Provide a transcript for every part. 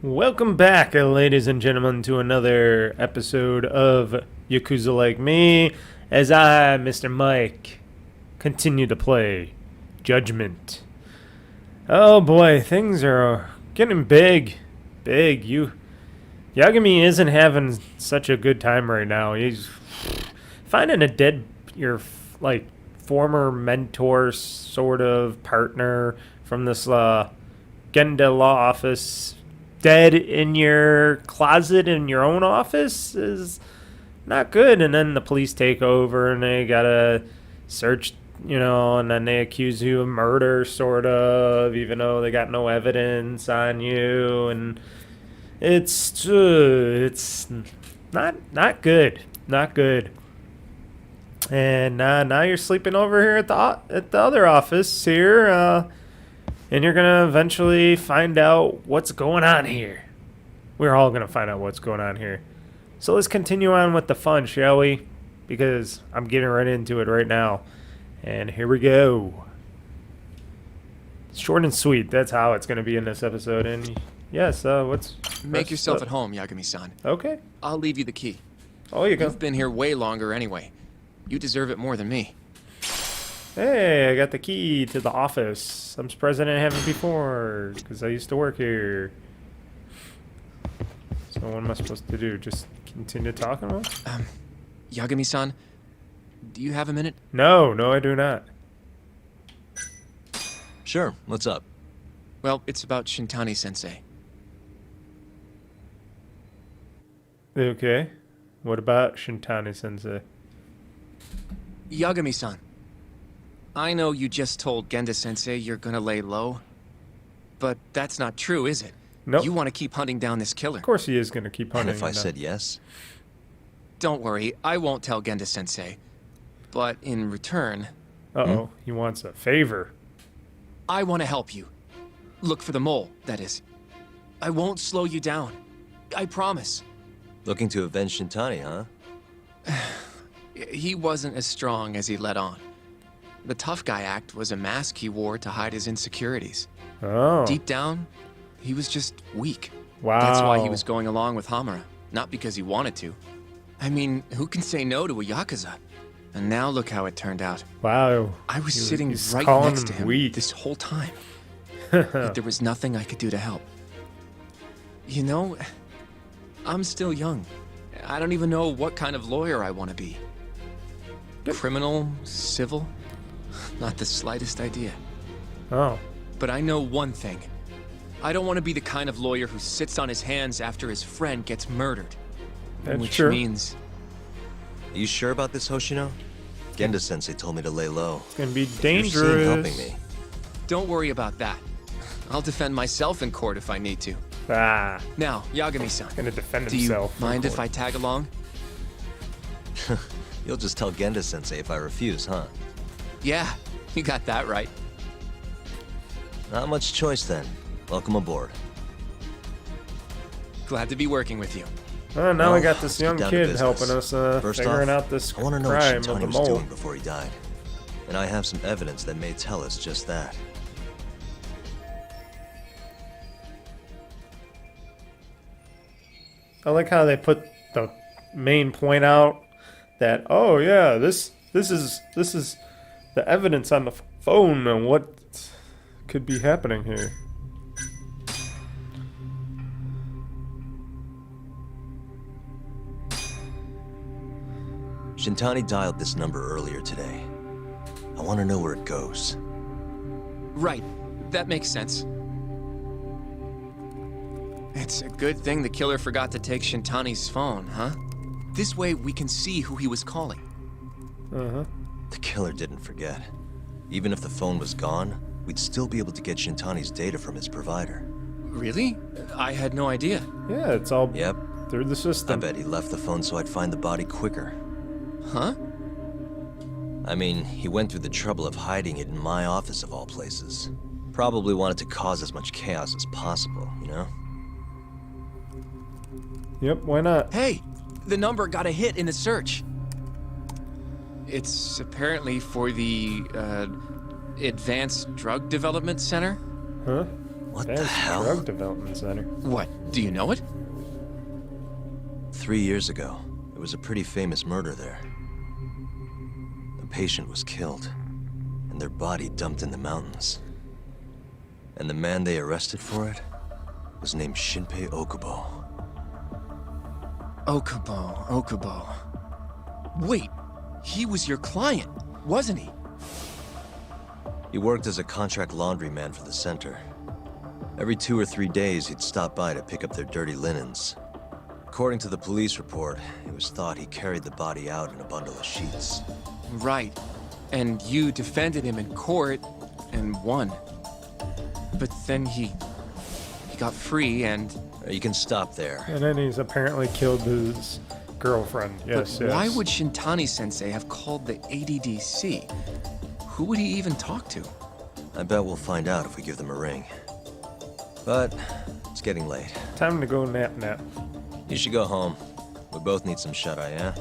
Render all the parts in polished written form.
Welcome back, ladies and gentlemen, to another episode of Yakuza Like Me, as I, Mr. Mike, continue to play Judgment. Oh boy, things are getting big. Yagami isn't having such a good time right now. He's finding your former mentor, sort of partner from this Genda law office, dead in your closet in your own office is not good. And then the police take over and they gotta search, and then they accuse you of murder, sort of, even though they got no evidence on you. And it's not good. And now you're sleeping over here at the other office here. And you're going to eventually find out what's going on here. We're all going to find out what's going on here. So let's continue on with the fun, shall we? Because I'm getting right into it right now. And here we go. Short and sweet. That's how it's going to be in this episode. And yes, Make yourself at home, Yagami-san. Okay. I'll leave you the key. Oh, you go. You've been here way longer anyway. You deserve it more than me. Hey, I got the key to the office. I'm surprised I didn't have it before, because I used to work here. So what am I supposed to do? Just continue talking about? Yagami-san, do you have a minute? No, I do not. Sure, what's up? Well, it's about Shintani-sensei. Okay. What about Shintani-sensei? Yagami-san, I know you just told Genda-sensei you're gonna lay low, but that's not true, is it? Nope. You want to keep hunting down this killer. Of course he is going to keep hunting. And if I said yes? Don't worry, I won't tell Genda-sensei. But in return... Uh-oh, he wants a favor. I want to help you. Look for the mole, that is. I won't slow you down. I promise. Looking to avenge Shintani, huh? He wasn't as strong as he let on. The tough guy act was a mask he wore to hide his insecurities. Oh. Deep down, he was just weak. Wow. That's why he was going along with Hamura, not because he wanted to. I mean, who can say no to a Yakuza? And now look how it turned out. Wow. I was sitting he's right calling next to him weak. this whole time. Yet there was nothing I could do to help. You know, I'm still young. I don't even know what kind of lawyer I want to be. Criminal? Civil? Not the slightest idea. Oh. But I know one thing. I don't want to be the kind of lawyer who sits on his hands after his friend gets murdered. That's Which true. means... Are you sure about this, Hoshino? Genda-sensei told me to lay low. It's going to be You're seen dangerous. helping me. Don't worry about that. I'll defend myself in court if I need to. Ah. Now, Yagami-san, Going to defend do you himself. mind if I tag along? You'll just tell Genda-sensei if I refuse, huh? Yeah, you got that right. Not much choice then. Welcome aboard. Glad to be working with you. Oh, now we Well, got this let's get young down to kid business. helping us First figuring off, out this I want to know what crime of Shintani the was mole. doing before he died. And I have some evidence that may tell us just that. I like how they put the main point out that, oh yeah, this is the evidence on the phone and what could be happening here. Shintani dialed this number earlier today. I want to know where it goes. Right, that makes sense. It's a good thing the killer forgot to take Shintani's phone, huh? This way we can see who he was calling. Uh-huh. The killer didn't forget. Even if the phone was gone, we'd still be able to get Shintani's data from his provider. Really? I had no idea. Yeah, it's all Yep. through the I system. bet he left the phone so I'd find the body quicker. Huh? I mean, he went through the trouble of hiding it in my office of all places. Probably wanted to cause as much chaos as possible, you know? Yep, why not? Hey, the number got a hit in the search. It's apparently for the, Advanced Drug Development Center? Huh? What the Advanced hell? Drug Development Center. What? Do you know it? 3 years ago, there was a pretty famous murder there. A patient was killed, and their body dumped in the mountains. And the man they arrested for it was named Shinpei Okubo. Okubo. Wait, he was your client, wasn't he? He worked as a contract laundryman for the center. Every 2 or 3 days, he'd stop by to pick up their dirty linens. According to the police report, it was thought he carried the body out in a bundle of sheets. Right. And you defended him in court and won. But then he got free and... You can stop there. And then he's apparently killed his girlfriend. Yes, But why yes. would Shintani-sensei have called the ADDC? Who would he even talk to? I bet we'll find out if we give them a ring. But it's getting late. Time to go nap. You should go home. We both need some shut-eye, yeah?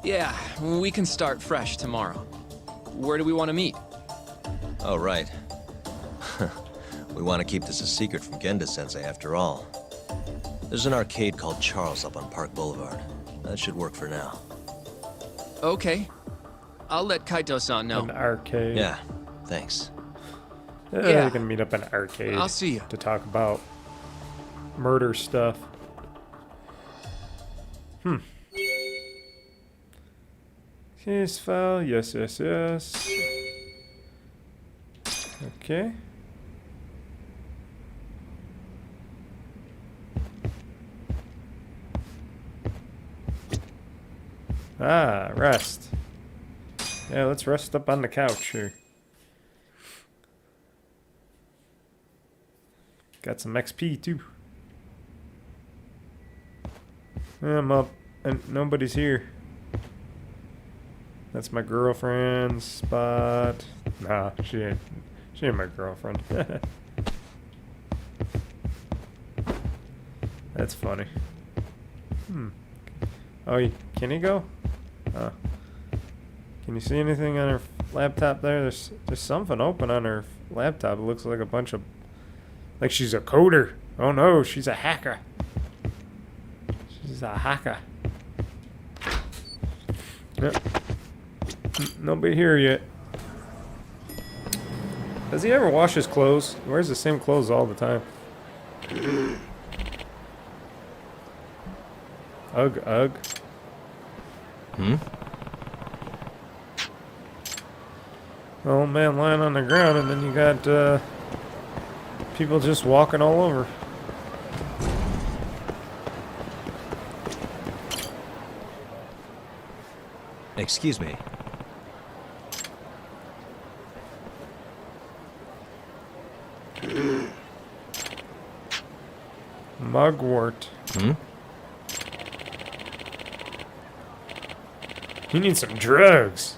Yeah, we can start fresh tomorrow. Where do we want to meet? Oh, right. We want to keep this a secret from Genda-sensei after all. There's an arcade called Charles up on Park Boulevard. That should work for now. Okay. I'll let Kaito-san know. An arcade. Yeah, thanks. Yeah. Yeah. They're gonna meet up in an arcade. I'll see you. To talk about murder stuff. Case file. Yes. Okay. Ah, rest. Yeah, let's rest up on the couch here. Got some XP too. I'm up and nobody's here. That's my girlfriend's spot. Nah, she ain't my girlfriend. That's funny. Oh, can he go? Can you see anything on her laptop there? There's something open on her laptop. It looks like a bunch of... Like she's a coder. Oh no, she's a hacker. She's a hacker. Yep. Nobody here yet. Does he ever wash his clothes? He wears the same clothes all the time. Ugh. Old man lying on the ground, and then you got people just walking all over. Excuse me. Mugwort. You need some drugs.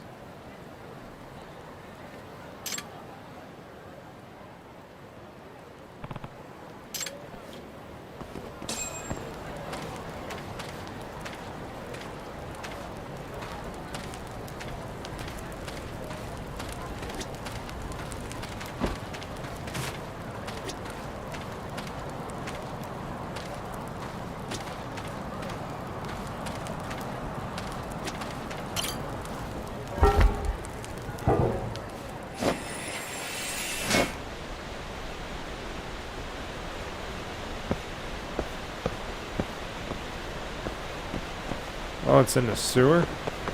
Oh, it's in the sewer?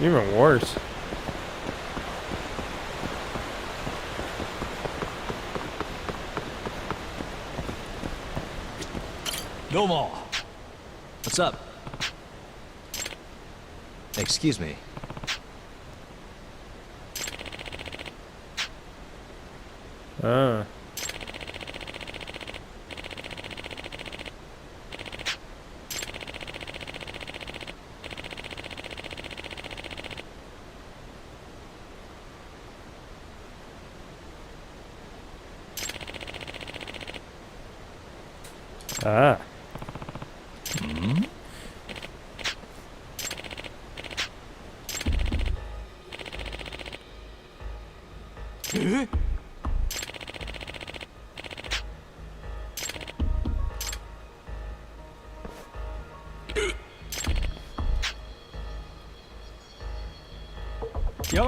Even worse. Domo. What's up? Excuse me. Ah. Ah.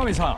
Tommy-san.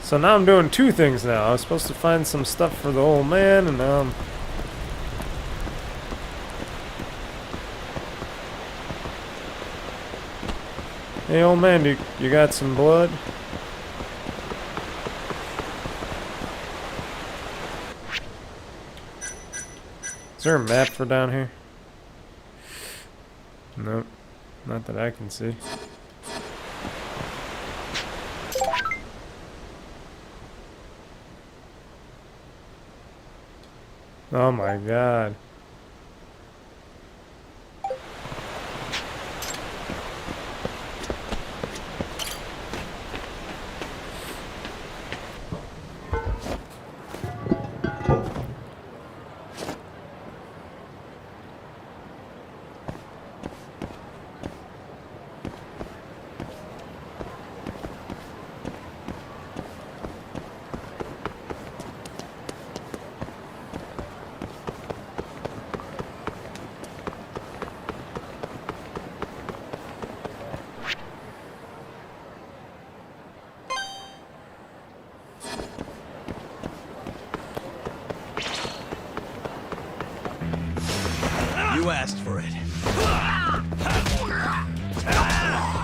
So now I'm doing two things now. I was supposed to find some stuff for the old man, and now I'm... Hey, old man, you got some blood? Is there a map for down here? Nope. Not that I can see. Oh my god. You asked for it.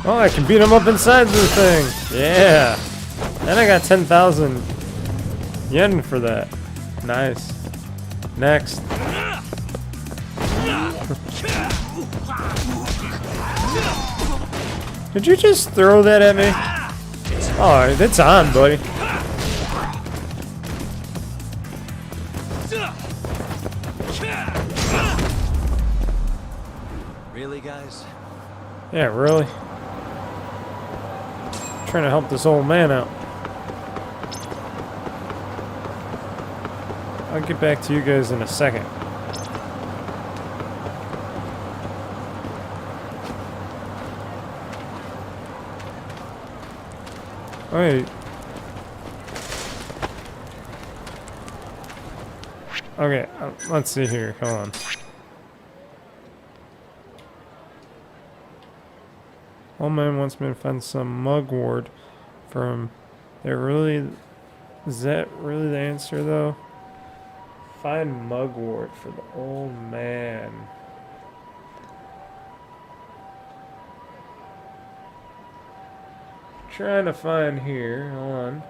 Oh, I can beat him up inside the thing. Yeah. And I got 10,000 yen for that. Nice. Next. Did you just throw that at me? Oh, it's on, buddy. Really, guys? Yeah, really? Trying to help this old man out. I'll get back to you guys in a second. Wait. Okay, let's see here. Come on. Old man wants me to find some mugwort from. Is that really the answer though? Find mugwort for the old man. Trying to find here. Hold on.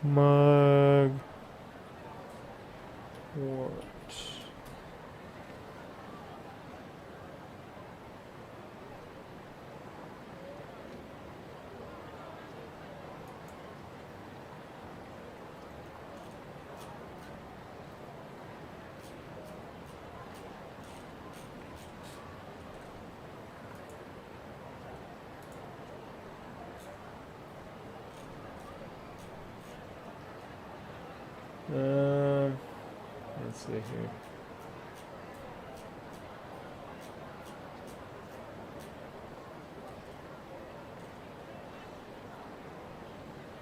Mugwort. Let's see here.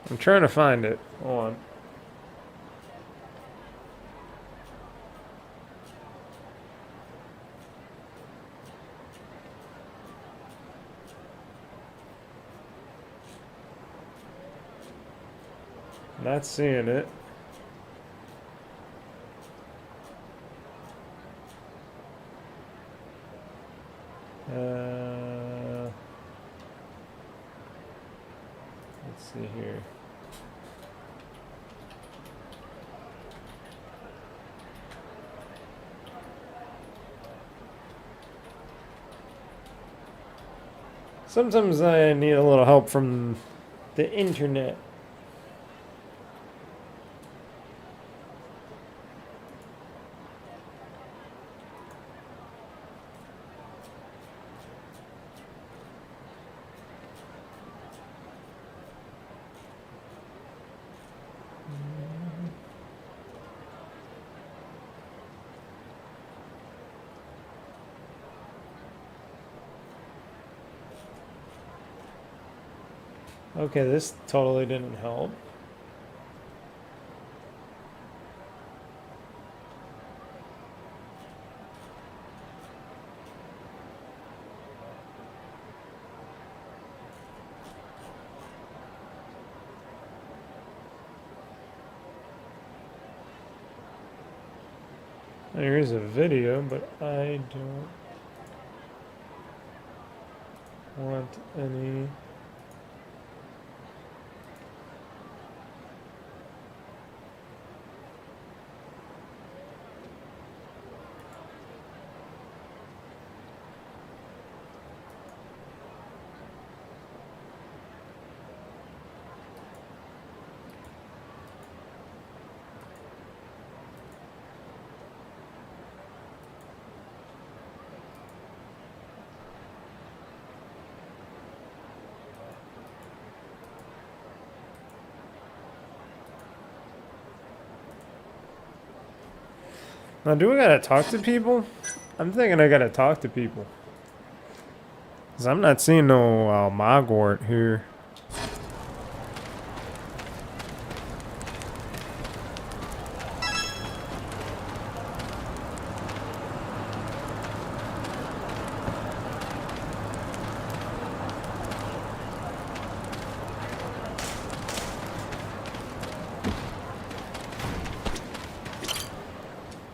I'm trying to find it. Hold on. Not seeing it. Let's see here. Sometimes I need a little help from the internet. Okay, this totally didn't help. Here's a video, but I don't want any. Now, do I gotta talk to people? I'm thinking I gotta talk to people. Cause I'm not seeing no Mugwort here.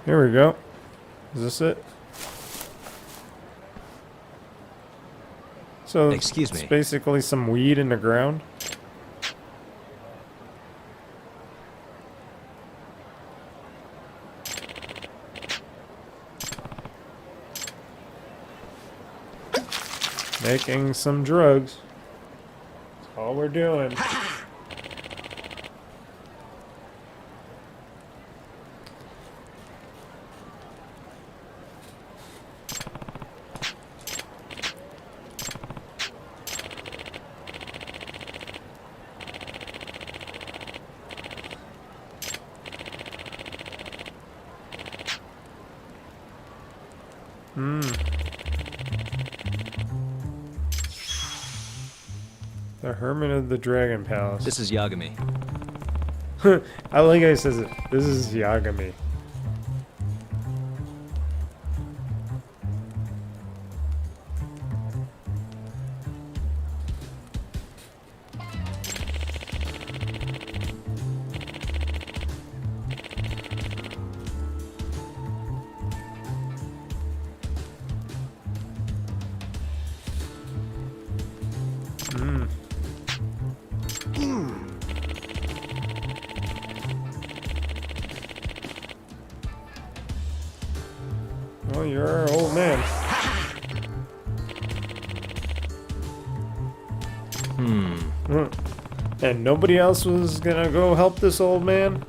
Here we go. Is this it? So Excuse it's me. basically some weed in the ground. Making some drugs. That's all we're doing. The Hermit of the Dragon Palace. This is Yagami. I like how he says it. This is Yagami. Oh, you're our old man. And nobody else was gonna go help this old man?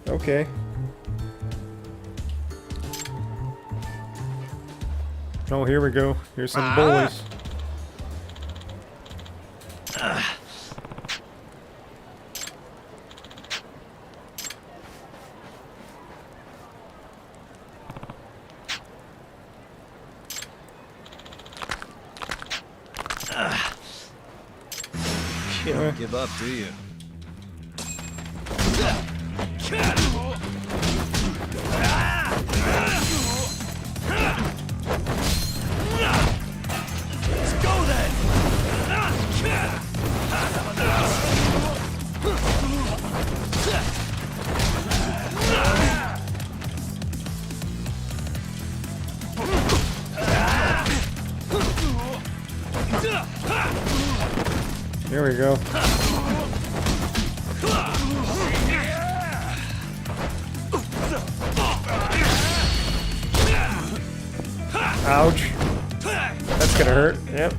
Okay. Oh, here we go. Here's some boys. You don't give up, do you? Let's go then! Here we go. Ouch. That's gonna hurt. Yep.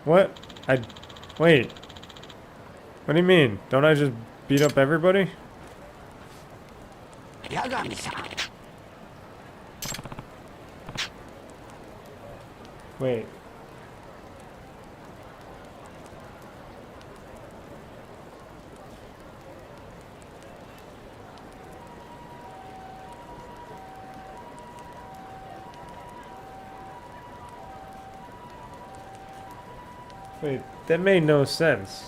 What? Wait. What do you mean? Don't I just beat up everybody? Wait. Wait, that made no sense.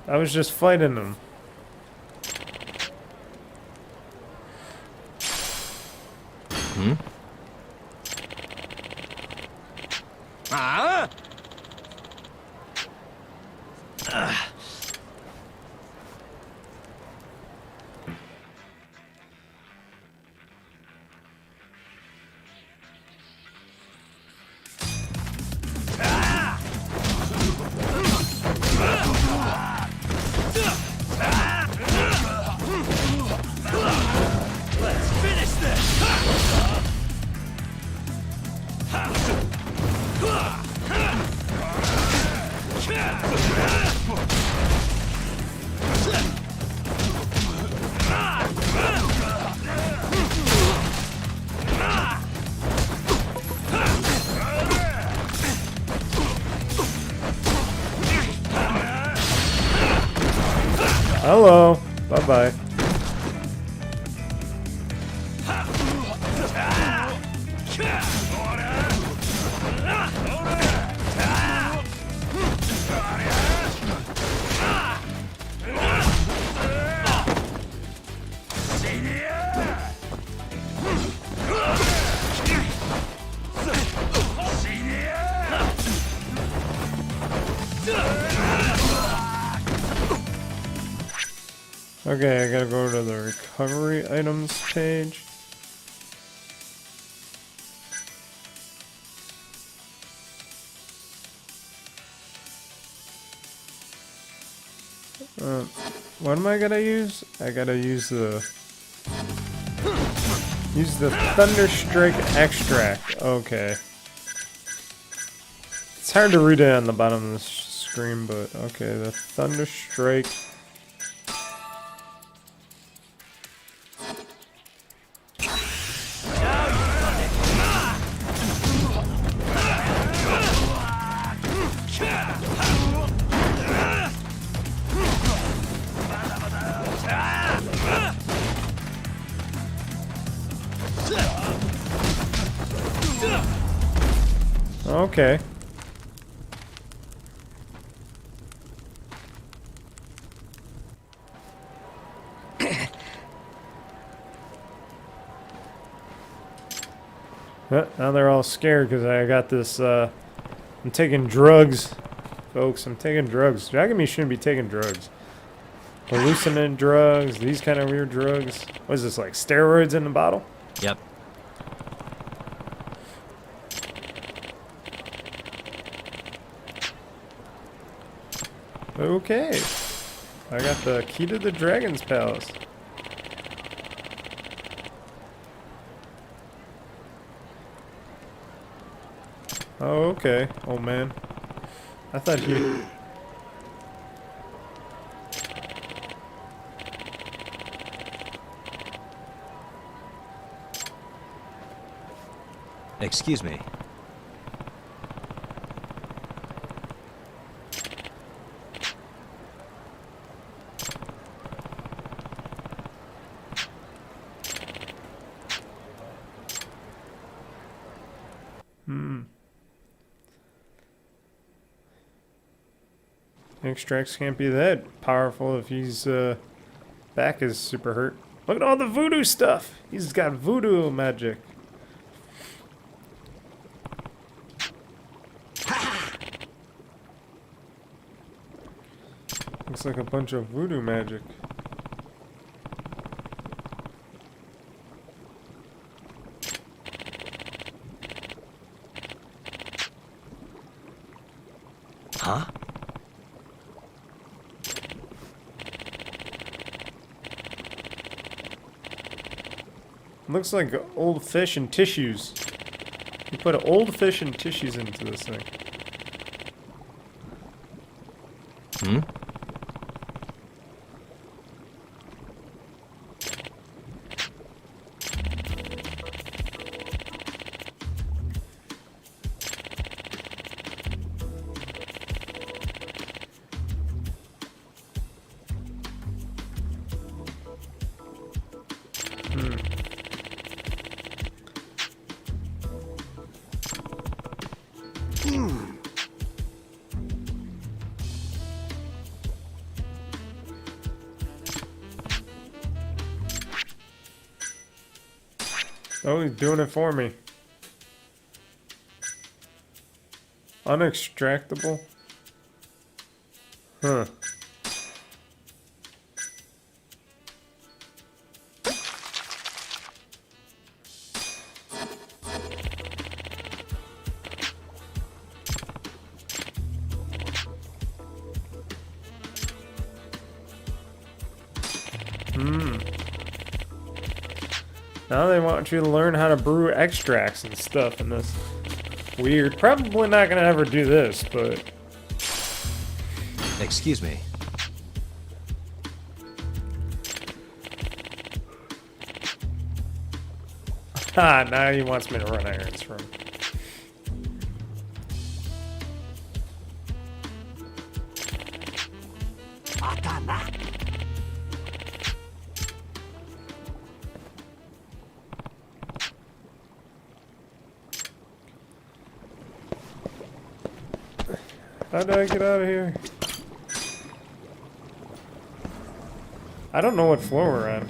I was just fighting them. Hmm? Ah! Hello. Bye-bye. Okay, I gotta go to the recovery items page. What am I gonna use? I gotta use the Thunderstrike extract. Okay. It's hard to read it on the bottom of the screen, but okay, the Thunderstrike. Okay. Now they're all scared because I got this, I'm taking drugs. Folks, I'm taking drugs. Yagami shouldn't be taking drugs. Hallucinant drugs, these kind of weird drugs. What is this, like steroids in the bottle? Yep. Okay. I got the key to the Dragon's Palace. Oh, okay, old man. I thought you... Excuse me. Extracts can't be that powerful if he's back is super hurt. Look at all the voodoo stuff. He's got voodoo magic. Looks like a bunch of voodoo magic. Huh? Looks like old fish and tissues. You put old fish and tissues into this thing. Hmm? Oh, he's doing it for me. Unextractable? Huh. Now they want you to learn how to brew extracts and stuff in this. Weird. Probably not gonna ever do this, but... Excuse me. Ha! Now he wants me to run errands for him. How do I get out of here? I don't know what floor we're on.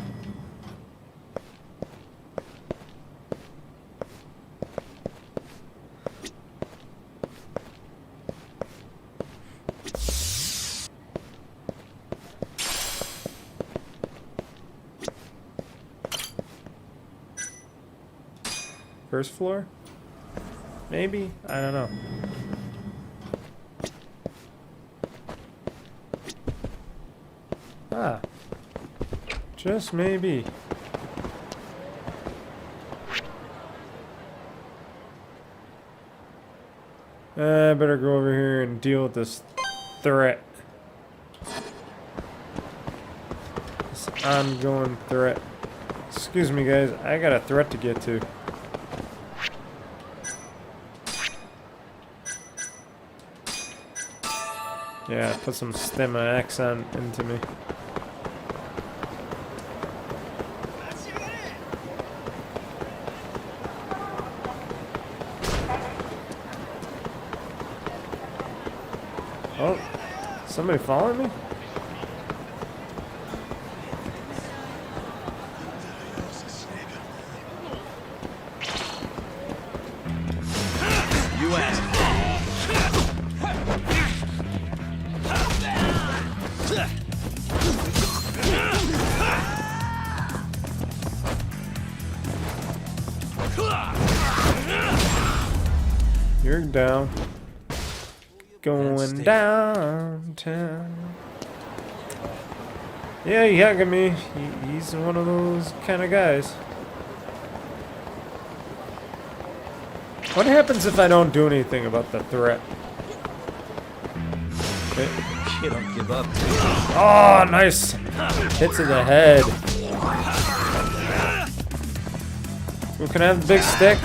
First floor? Maybe? I don't know. Ah. Just maybe. I better go over here and deal with this threat. This ongoing threat. Excuse me, guys. I got a threat to get to. Yeah, put some stemma X on into me. Oh, somebody following me? You asked. You're down. Going downtown. Yeah, he hugging me. He's one of those kind of guys. What happens if I don't do anything about the threat? You don't give up. Oh, nice. Hits in the head. Who can I have the big stick?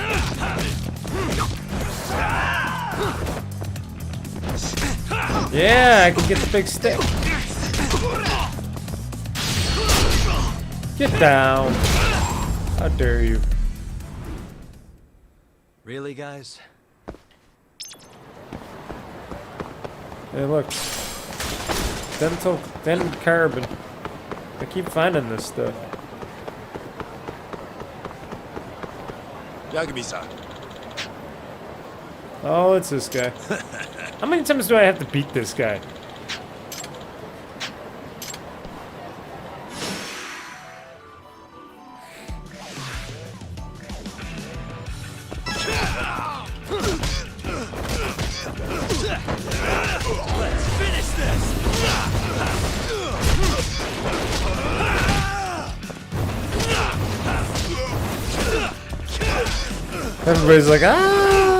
Yeah, I can get the big stick. Get down. How dare you? Really, guys? Hey, look. Dental carbon. I keep finding this stuff. Yagami-san. Oh, it's this guy. How many times do I have to beat this guy? Everybody's like, ah!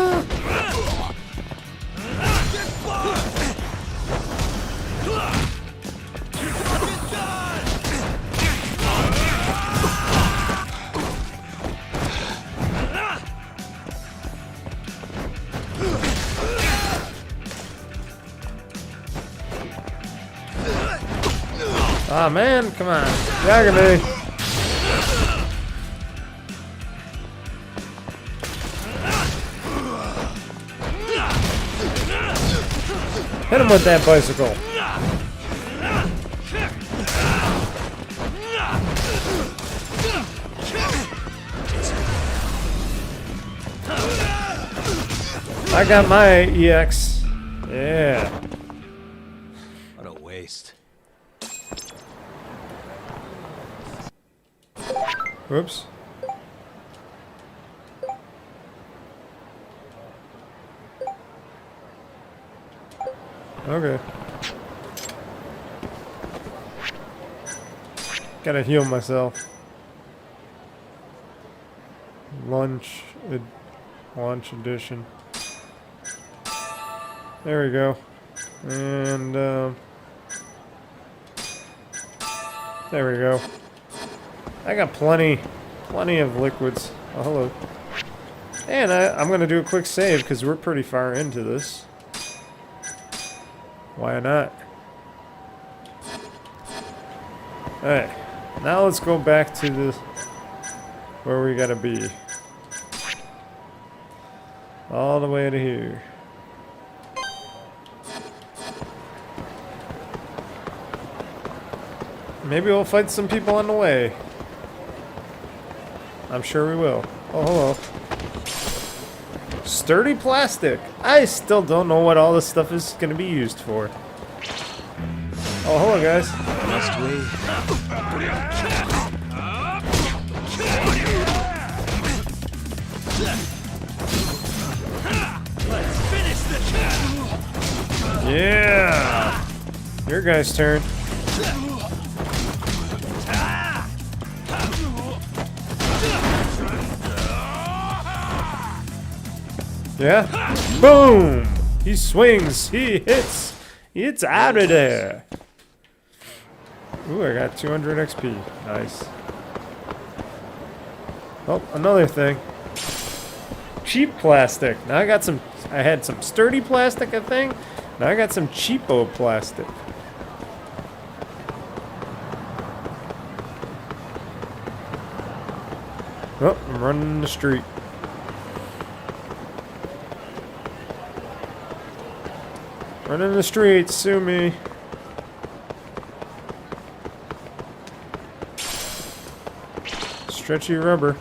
Ah, man, come on. Yagami. Hit him with that bicycle. I got my EX. Yeah. What a waste. Whoops. Okay. Gotta heal myself. Launch edition. There we go. And there we go. I got plenty of liquids. Oh, hello. And I'm gonna do a quick save because we're pretty far into this. Why not? Alright, now let's go back to the where we gotta be. All the way to here. Maybe we'll fight some people on the way. I'm sure we will. Oh, hello. Sturdy plastic. I still don't know what all this stuff is going to be used for. Oh, hello, guys. Must we? Let's finish this. Yeah. Your guy's turn. Yeah. Boom! He swings. He hits. It's out of there. Ooh, I got 200 XP. Nice. Oh, another thing. Cheap plastic. Now I got some. I had some sturdy plastic, I think. Now I got some cheapo plastic. Oh, I'm running the street. Running the streets, sue me. Stretchy rubber.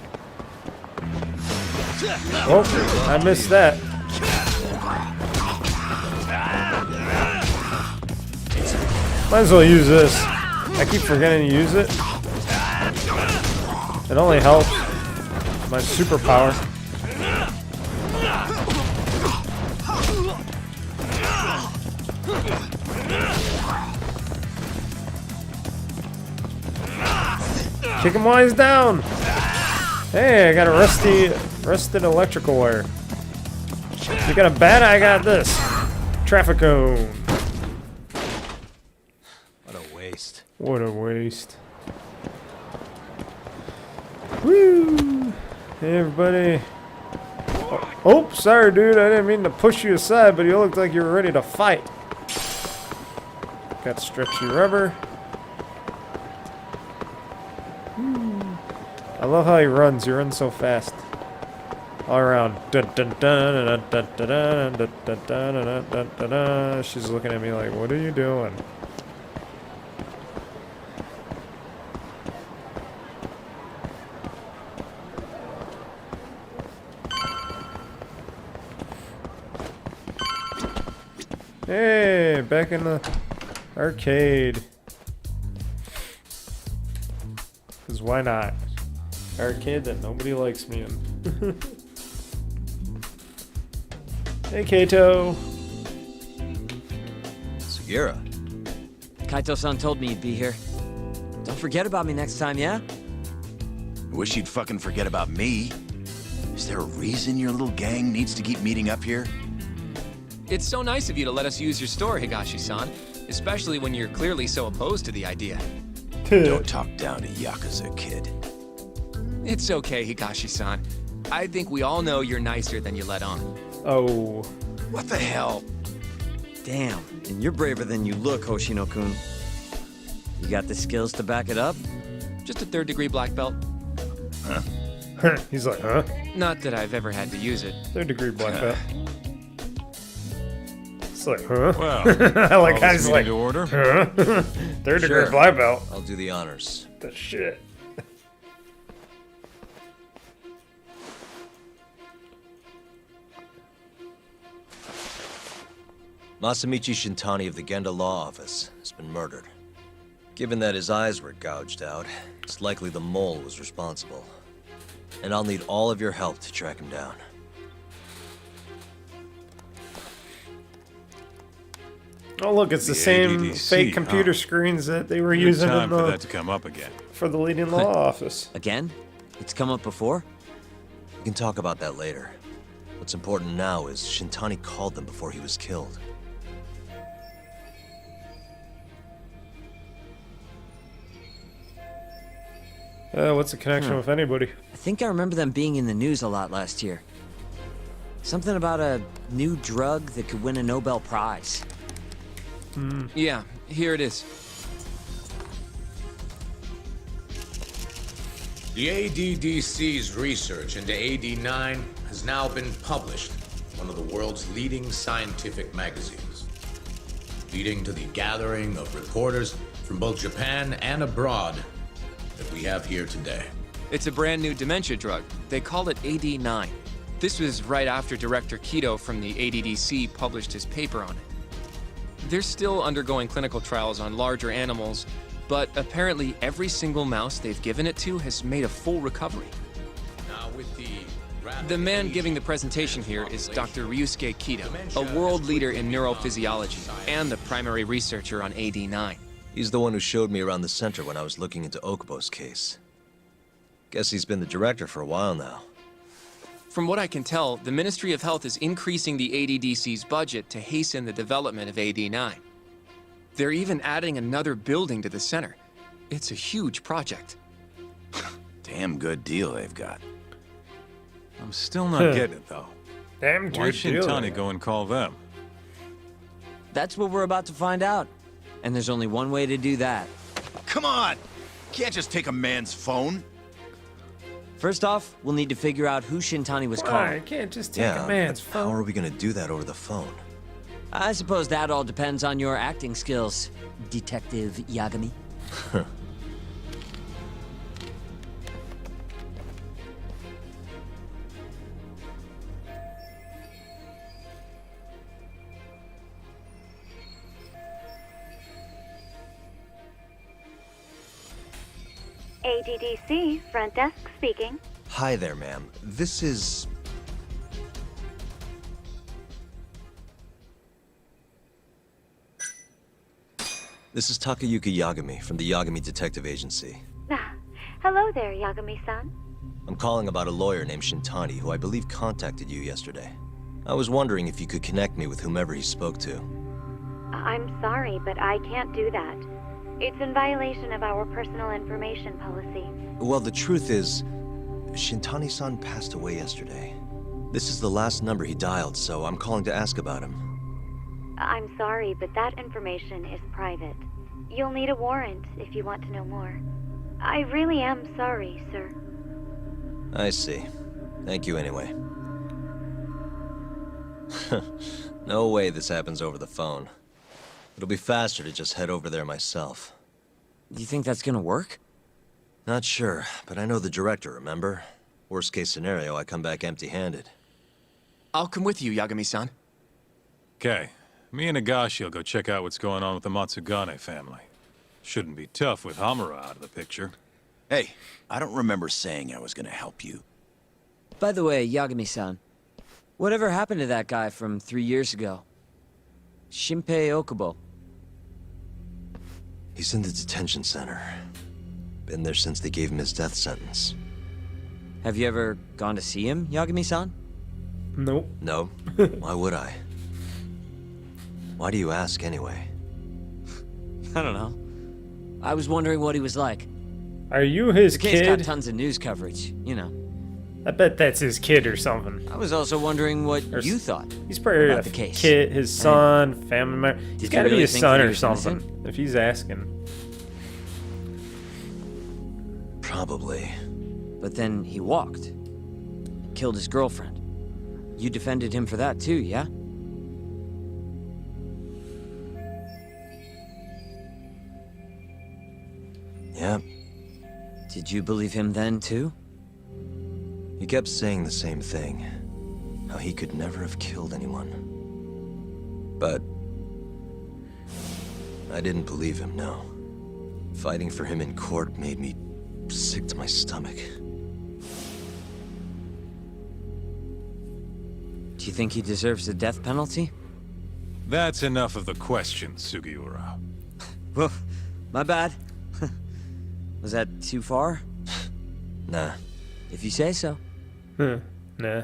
Oh, I missed that. Might as well use this. I keep forgetting to use it. It only helps. My superpower. Kick him while he's down. Hey, I got a rusted electrical wire. You got a bat? I got this. Traffic cone. What a waste. What a waste. Woo! Hey, everybody. Oh, sorry, dude. I didn't mean to push you aside, but you looked like you were ready to fight. Got stretchy rubber. I love how he runs. He runs so fast. All around. She's looking at me like, what are you doing? Hey, back in the arcade. Because why not? Arcade that nobody likes me in. Hey, Kato. Segura, Kaito-san told me you'd be here. Don't forget about me next time, yeah? Wish you'd fucking forget about me. Is there a reason your little gang needs to keep meeting up here? It's so nice of you to let us use your store, Higashi-san. Especially when you're clearly so opposed to the idea. Don't talk down to Yakuza, kid. It's okay, Higashi-san. I think we all know you're nicer than you let on. Oh. What the hell? Damn, and you're braver than you look, Hoshino-kun. You got the skills to back it up? Just a third-degree black belt. He's like, huh? Not that I've ever had to use it. Third degree black belt. It's like, huh? Well, I like how all he's this like, meeting to order. huh? Third degree Sure. black belt. I'll do the honors. The shit. Masamichi Shintani of the Genda Law Office has been murdered. Given that his eyes were gouged out, it's likely the mole was responsible. And I'll need all of your help to track him down. Oh look, it's the same ADDC, fake computer huh? screens that they were Good using time in for the, that to come up again. for the leading law office. Again? It's come up before? We can talk about that later. What's important now is Shintani called them before he was killed. What's the connection with anybody? I think I remember them being in the news a lot last year. Something about a new drug that could win a Nobel Prize. Yeah, here it is. The ADDC's research into AD9 has now been published in one of the world's leading scientific magazines, leading to the gathering of reporters from both Japan and abroad that we have here today. It's a brand new dementia drug. They call it AD9. This was right after Director Kido from the ADDC published his paper on it. They're still undergoing clinical trials on larger animals, but apparently every single mouse they've given it to has made a full recovery. Now with The man giving the presentation here is Dr. Ryusuke Kido, a world leader in neurophysiology and the primary researcher on AD9. He's the one who showed me around the center when I was looking into Okubo's case. Guess he's been the director for a while now. From what I can tell, the Ministry of Health is increasing the ADDC's budget to hasten the development of AD9. They're even adding another building to the center. It's a huge project. Damn good deal they've got. I'm still not getting it, though. Damn Why dude. Shintani go and call them? That's what we're about to find out. And there's only one way to do that. Come on! Can't just take a man's phone. First off, we'll need to figure out who Shintani was Why? I calling. can't just take Yeah, a man's but how phone. are we gonna do that over the phone? I suppose that all depends on your acting skills, Detective Yagami. ADDC, front desk speaking. Hi there, ma'am. This is... This is Takayuki Yagami from the Yagami Detective Agency. Ah, hello there, Yagami-san. I'm calling about a lawyer named Shintani who I believe contacted you yesterday. I was wondering if you could connect me with whomever he spoke to. I'm sorry, but I can't do that. It's in violation of our personal information policy. Well, the truth is, Shintani-san passed away yesterday. This is the last number he dialed, so I'm calling to ask about him. I'm sorry, but that information is private. You'll need a warrant if you want to know more. I really am sorry, sir. I see. Thank you anyway. No way this happens over the phone. It'll be faster to just head over there myself. Do you think that's gonna work? Not sure, but I know the director, remember? Worst case scenario, I come back empty-handed. I'll come with you, Yagami-san. Okay, me and Nagashi will go check out what's going on with the Matsugane family. Shouldn't be tough with Hamura out of the picture. Hey, I don't remember saying I was gonna help you. By the way, Yagami-san, whatever happened to that guy from 3 years ago? Shinpei Okubo. He's in the detention center. Been there since they gave him his death sentence. Have you ever gone to see him, Yagami-san? Nope. No? Why would I? Why do you ask anyway? I don't know. I was wondering what he was like. Are you his The case got kid? tons of news coverage, you know. I bet that's his kid or something. I was also wondering what Or you thought. He's probably about a the case. kid, his son, family member. He's you got to be really his think son that he or was something. innocent? If he's asking. Probably. But then he walked. Killed his girlfriend. You defended him for that too, yeah? Yeah. Did you believe him then too? He kept saying the same thing. How he could never have killed anyone. But I didn't believe him, no. Fighting for him in court made me sick to my stomach. Do you think he deserves the death penalty? That's enough of the questions, Sugiura. Well, my bad. Was that too far? Nah. If you say so. Nah.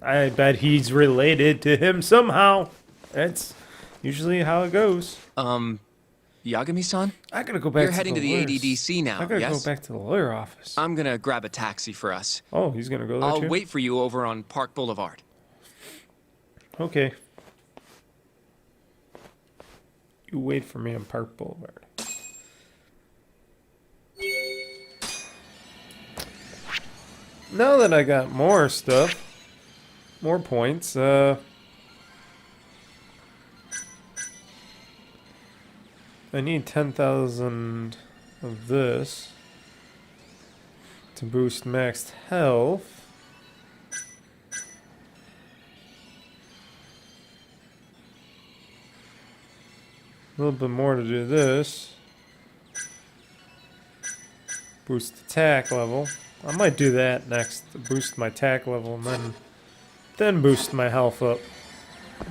I bet he's related to him somehow. That's usually how it goes. Yagami-san? I gotta go back You're to heading the to the lawyers. ADDC now, I gotta yes? go back to the lawyer office. I'm gonna grab a taxi for us. Oh, he's gonna go there I'll too? wait for you over on Park Boulevard. Okay. You wait for me on Park Boulevard. Now that I got more stuff, more points, I need 10,000 of this to boost maxed health. A little bit more to do this. Boost attack level. I might do that next to boost my attack level and then boost my health up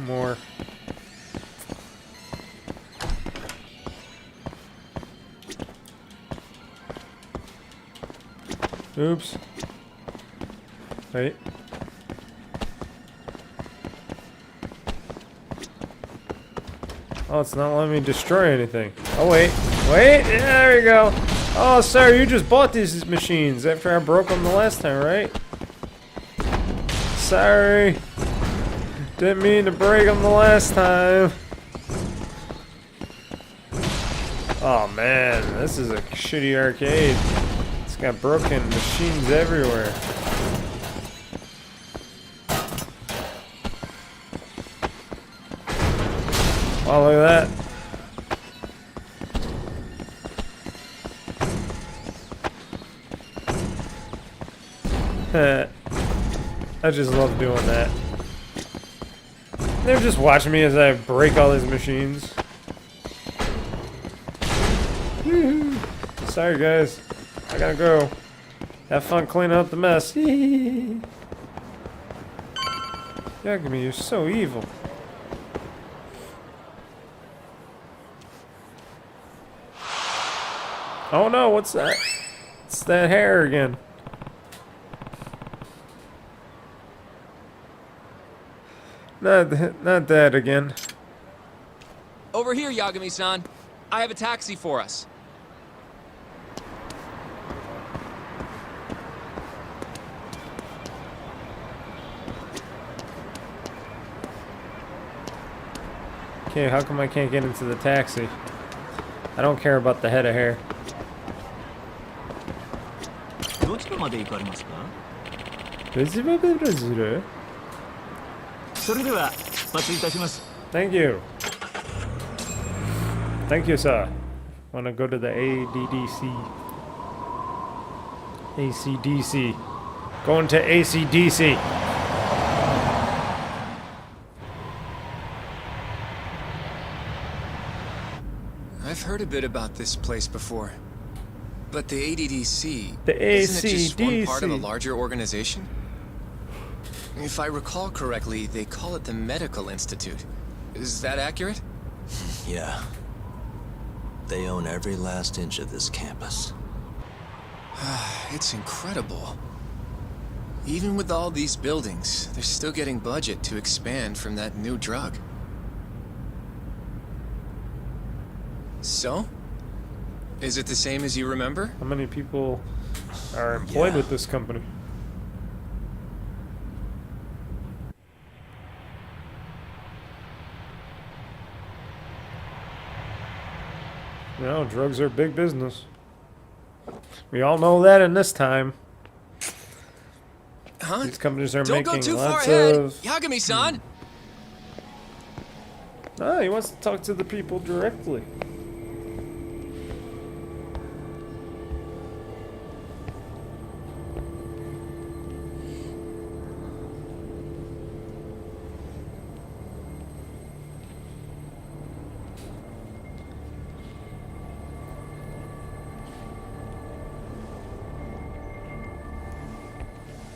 more. Oops. Wait. Oh, it's not letting me destroy anything. Oh, wait. Wait! Yeah, there we go. Oh, sir, you just bought these machines after I broke them the last time, right? Sorry. Didn't mean to break them the last time. Oh, man. This is a shitty arcade. It's got broken machines everywhere. Oh, look at that. I just love doing that. They're just watching me as I break all these machines. Sorry guys, I gotta go. Have fun cleaning up the mess. Yagami, you're so evil. Oh no, what's that? It's that hair again. Not that again. Over here, Yagami-san. I have a taxi for us. Okay, how come I can't get into the taxi? I don't care about the head of hair. Thank you. Thank you, sir. Wanna go to the ADDC? ACDC. Going to ACDC. I've heard a bit about this place before. But the ADDC, The isn't it just one part of a ACDC. larger organization? If I recall correctly, they call it the Medical Institute. Is that accurate? Yeah. They own every last inch of this campus. It's incredible. Even with all these buildings, they're still getting budget to expand from that new drug. So? Is it the same as you remember? How many people are employed with this company? You know, drugs are big business. We all know that in this time. Huh? These companies are Don't go making too far lots ahead. of... Yagami-san! Ah, he wants to talk to the people directly.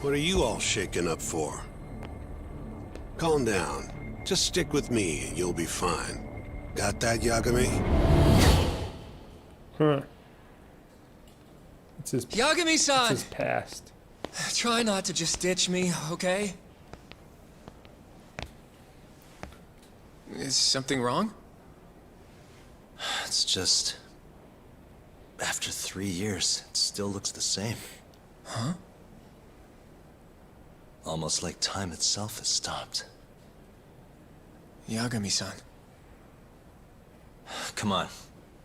What are you all shaken up for? Calm down. Just stick with me and you'll be fine. Got that, Yagami? Huh. It's his Yagami-san! It's his past. Try not to just ditch me, okay? Is something wrong? It's just... After 3 years, it still looks the same. Huh? Almost like time itself has stopped. Yagami-san. Come on.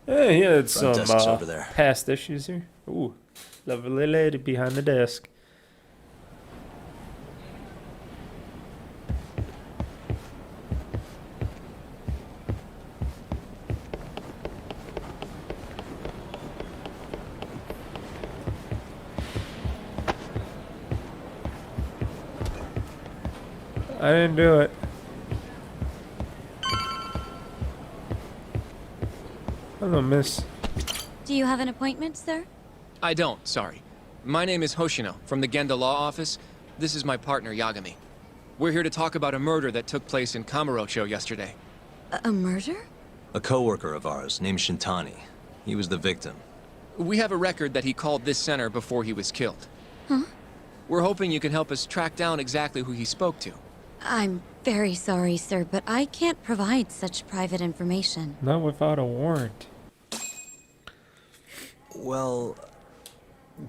Yeah, he had Front some desk's over there. past issues here. Ooh, lovely lady behind the desk. I didn't do it. Hello, miss. Do you have an appointment, sir? I don't, sorry. My name is Hoshino, from the Genda Law Office. This is my partner, Yagami. We're here to talk about a murder that took place in Kamurocho yesterday. A murder? A coworker of ours named Shintani. He was the victim. We have a record that he called this center before he was killed. Huh? We're hoping you can help us track down exactly who he spoke to. I'm very sorry, sir, but I can't provide such private information. Not without a warrant. Well,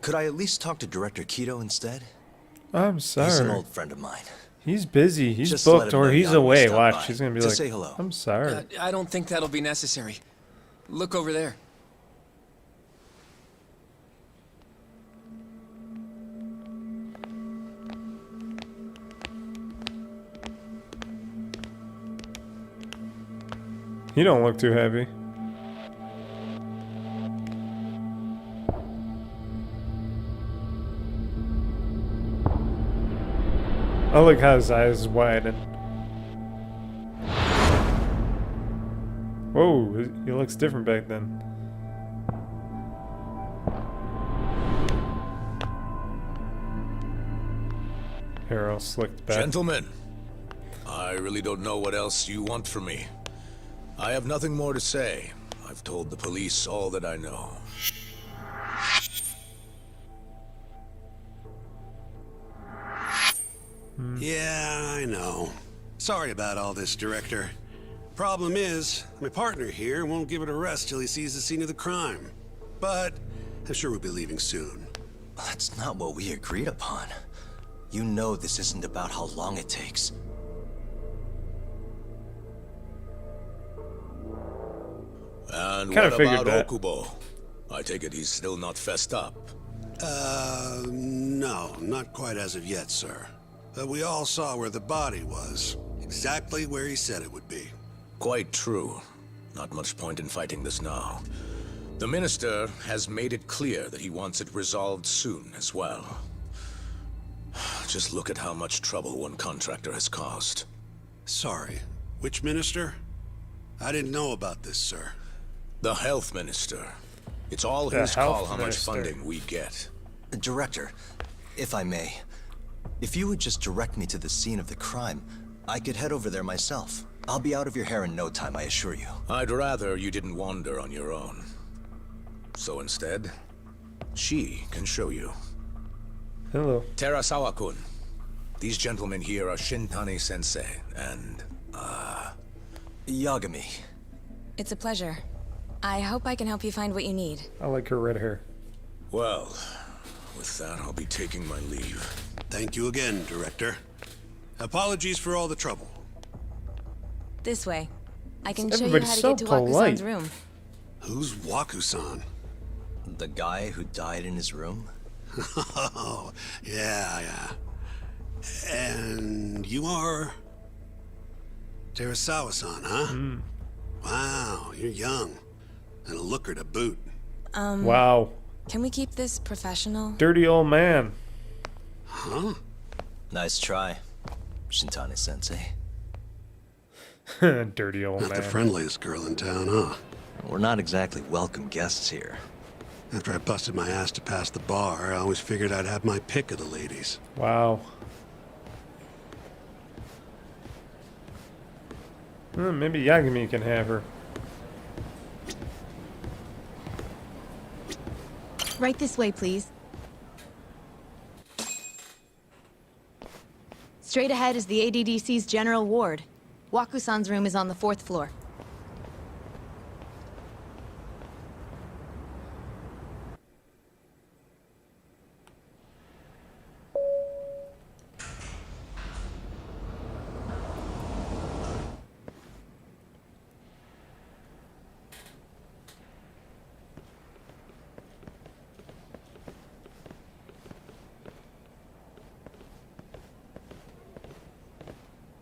could I at least talk to Director Kido instead? I'm sorry. He's an old friend of mine. He's busy. He's Just let booked him or know he's Yagami away. stopped Watch, by he's gonna be to like, say hello. I'm sorry. I don't think that'll be necessary. Look over there. He don't look too happy. Oh, look how his eyes widen. Whoa, he looks different back then. Hair all slicked back. Gentlemen, I really don't know what else you want from me. I have nothing more to say. I've told the police all that I know. Yeah, I know. Sorry about all this, Director. Problem is, my partner here won't give it a rest till he sees the scene of the crime. But I'm sure we'll be leaving soon. That's not what we agreed upon. You know this isn't about how long it takes. And Kinda what figured about that. Okubo? I take it he's still not fessed up. No, not quite as of yet, sir. We all saw where the body was. Exactly where he said it would be. Quite true. Not much point in fighting this now. The minister has made it clear that he wants it resolved soon as well. Just look at how much trouble one contractor has caused. Sorry, which minister? I didn't know about this, sir. The health minister. It's all The his call health how much minister. funding we get. Director, if I may, if you would just direct me to the scene of the crime, I could head over there myself. I'll be out of your hair in no time, I assure you. I'd rather you didn't wander on your own. So instead, she can show you. Hello. Terasawa-kun. These gentlemen here are Shintani-sensei and, Yagami. It's a pleasure. I hope I can help you find what you need. I like her red hair. Well, with that, I'll be taking my leave. Thank you again, Director. Apologies for all the trouble. This way. I can show you how Everybody's to so get to Wakusan's polite. room. Who's Waku-san? The guy who died in his room? Oh, yeah. And you are... Terasawa-san, huh? Wow, you're young. And a looker to boot. Wow. Can we keep this professional? Dirty old man. Huh? Nice try, Shintani-sensei. Dirty old Not man. the friendliest girl in town, huh? We're not exactly welcome guests here. After I busted my ass to pass the bar, I always figured I'd have my pick of the ladies. Wow. Maybe Yagami can have her. Right this way, please. Straight ahead is the ADDC's general ward. Waku-san's room is on the 4th floor.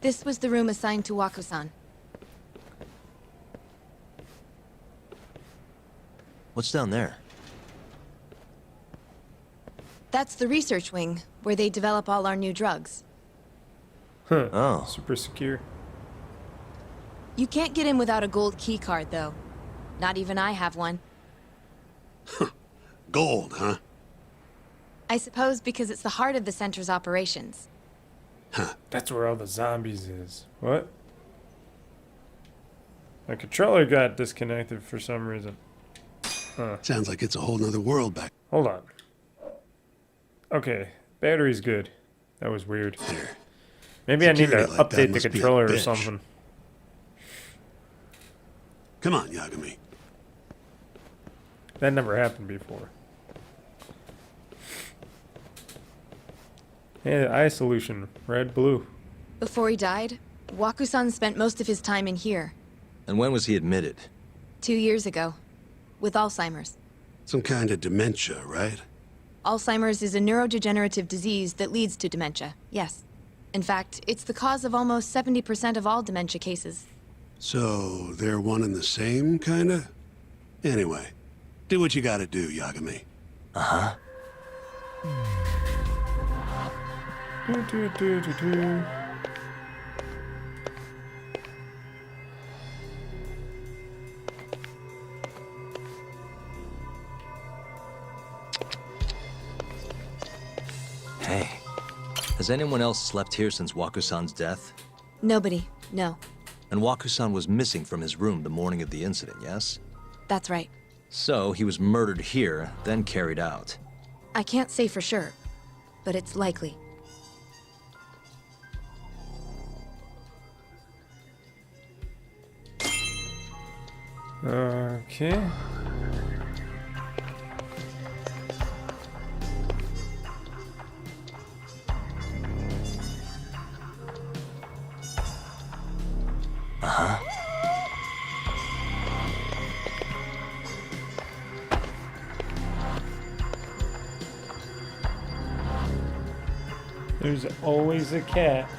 This was the room assigned to Waku-san. What's down there? That's the research wing, where they develop all our new drugs. Huh. Oh. Super secure. You can't get in without a gold key card, though. Not even I have one. Gold, huh? I suppose because it's the heart of the center's operations. That's where all the zombies is. What? My controller got disconnected for some reason. Huh. Sounds like it's a whole nother world back Hold on. Okay, battery's good. That was weird. there. Maybe I need to Security like that update the must be a controller or bitch. something. Come on, Yagami. That never happened before. Hey, eye solution. Red, blue. Before he died, Waku-san spent most of his time in here. And when was he admitted? 2 years ago. With Alzheimer's. Some kind of dementia, right? Alzheimer's is a neurodegenerative disease that leads to dementia, yes. In fact, it's the cause of almost 70% of all dementia cases. So, they're one and the same, kinda? Anyway, do what you gotta do, Yagami. Uh-huh. Do. Hey. Has anyone else slept here since Waku-san's death? Nobody, no. And Waku-san was missing from his room the morning of the incident, yes? That's right. So, he was murdered here, then carried out. I can't say for sure, but it's likely. Okay. Uh-huh. There's always a cat.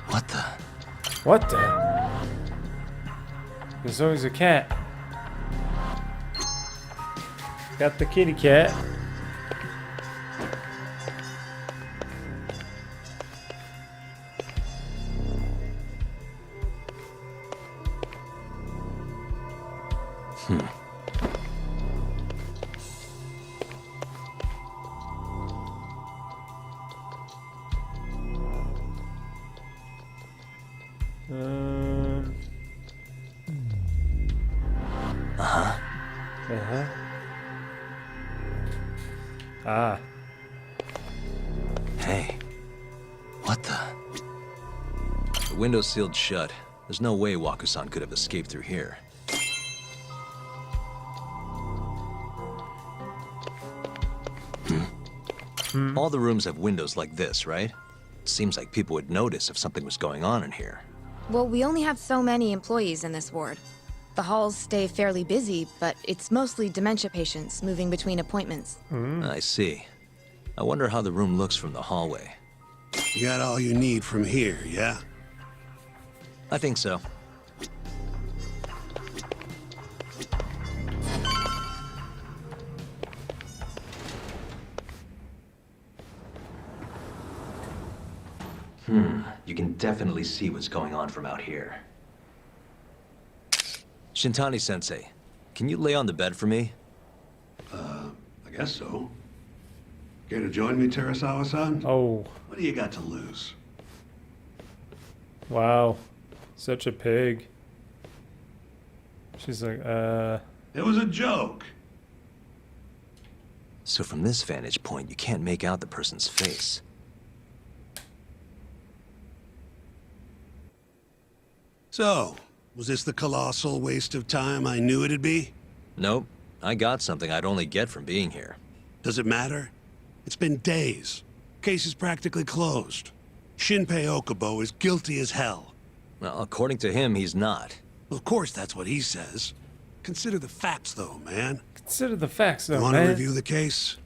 What the? What the? There's always a cat. Got the kitty cat. hell? Ah. Hey. What the? The window's sealed shut. There's no way Waku-san could have escaped through here. All the rooms have windows like this, right? Seems like people would notice if something was going on in here. Well, we only have so many employees in this ward. The halls stay fairly busy, but it's mostly dementia patients moving between appointments. I see. I wonder how the room looks from the hallway. You got all you need from here, yeah? I think so. You can definitely see what's going on from out here. Shintani-sensei, can you lay on the bed for me? I guess so. Care to join me, Terasawa-san? Oh. What do you got to lose? Wow. Such a pig. She's like, It was a joke. So from this vantage point, you can't make out the person's face. So, was this the colossal waste of time I knew it'd be? Nope. I got something I'd only get from being here. Does it matter? It's been days. Case is practically closed. Shinpei Okubo is guilty as hell. Well, according to him, he's not. Of course that's what he says. Consider the facts, though, man. consider the facts, though, You man. want to review the case?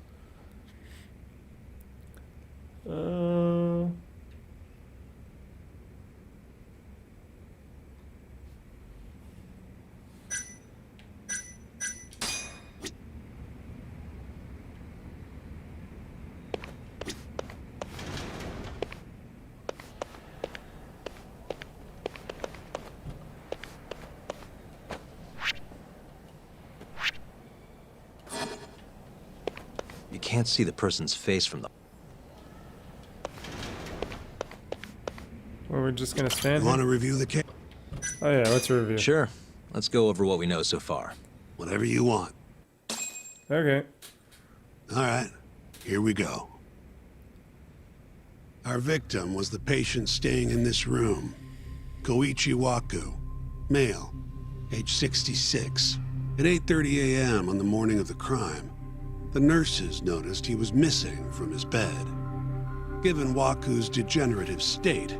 You can't see the person's face from the... Or we're just gonna stand You want to here? review the case? Oh yeah, let's review. Sure. Let's go over what we know so far. Whatever you want. Okay. All right, here we go. Our victim was the patient staying in this room. Koichi Waku, male, age 66. At 8:30 a.m. on the morning of the crime, the nurses noticed he was missing from his bed. Given Waku's degenerative state,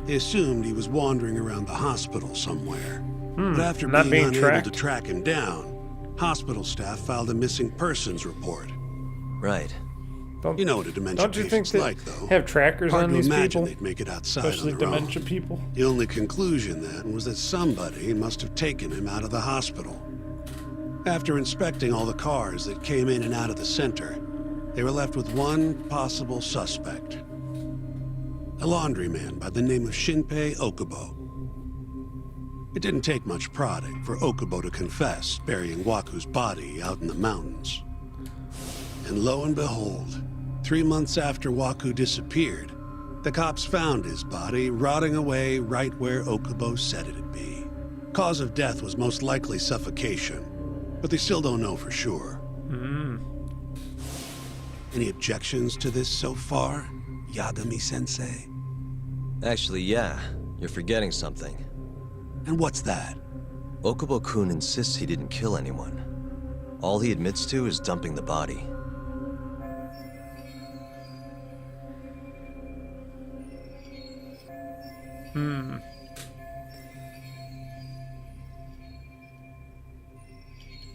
they assumed he was wandering around the hospital somewhere. But after not being being unable tracked? to track him down, hospital staff filed a missing persons report. Right. You know what a dementia Don't you think patient's they like, though? have trackers Hard on to these imagine people? they'd make it outside Especially on their dementia own. people. The only conclusion then was that somebody must have taken him out of the hospital. After inspecting all the cars that came in and out of the center, they were left with one possible suspect. A laundryman by the name of Shinpei Okubo. It didn't take much prodding for Okubo to confess burying Waku's body out in the mountains. And lo and behold, 3 months after Waku disappeared, the cops found his body rotting away right where Okubo said it'd be. Cause of death was most likely suffocation, but they still don't know for sure. Any objections to this so far, Yagami-sensei? Actually, yeah. You're forgetting something. And what's that? Okubo-kun insists he didn't kill anyone. All he admits to is dumping the body.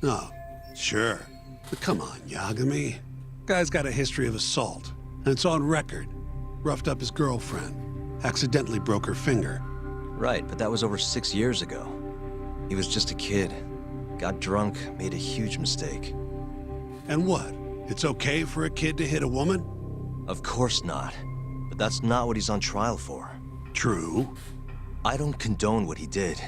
Oh, sure. But come on, Yagami. Guy's got a history of assault, and it's on record. Roughed up his girlfriend, accidentally broke her finger. Right, but that was over 6 years ago. He was just a kid. Got drunk, made a huge mistake. And what? It's okay for a kid to hit a woman? Of course not. But that's not what he's on trial for. True. I don't condone what he did.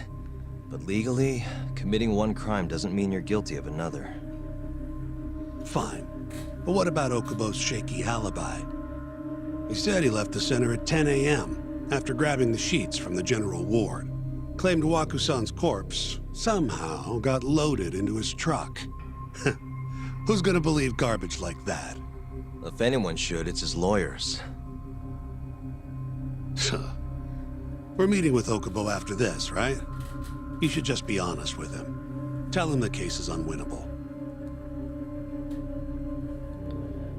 But legally, committing one crime doesn't mean you're guilty of another. Fine. But what about Okubo's shaky alibi? He said he left the center at 10 a.m. after grabbing the sheets from the general ward. Claimed Waku-san's corpse somehow got loaded into his truck. Who's gonna believe garbage like that? If anyone should, it's his lawyers. We're meeting with Okubo after this, right? You should just be honest with him. Tell him the case is unwinnable.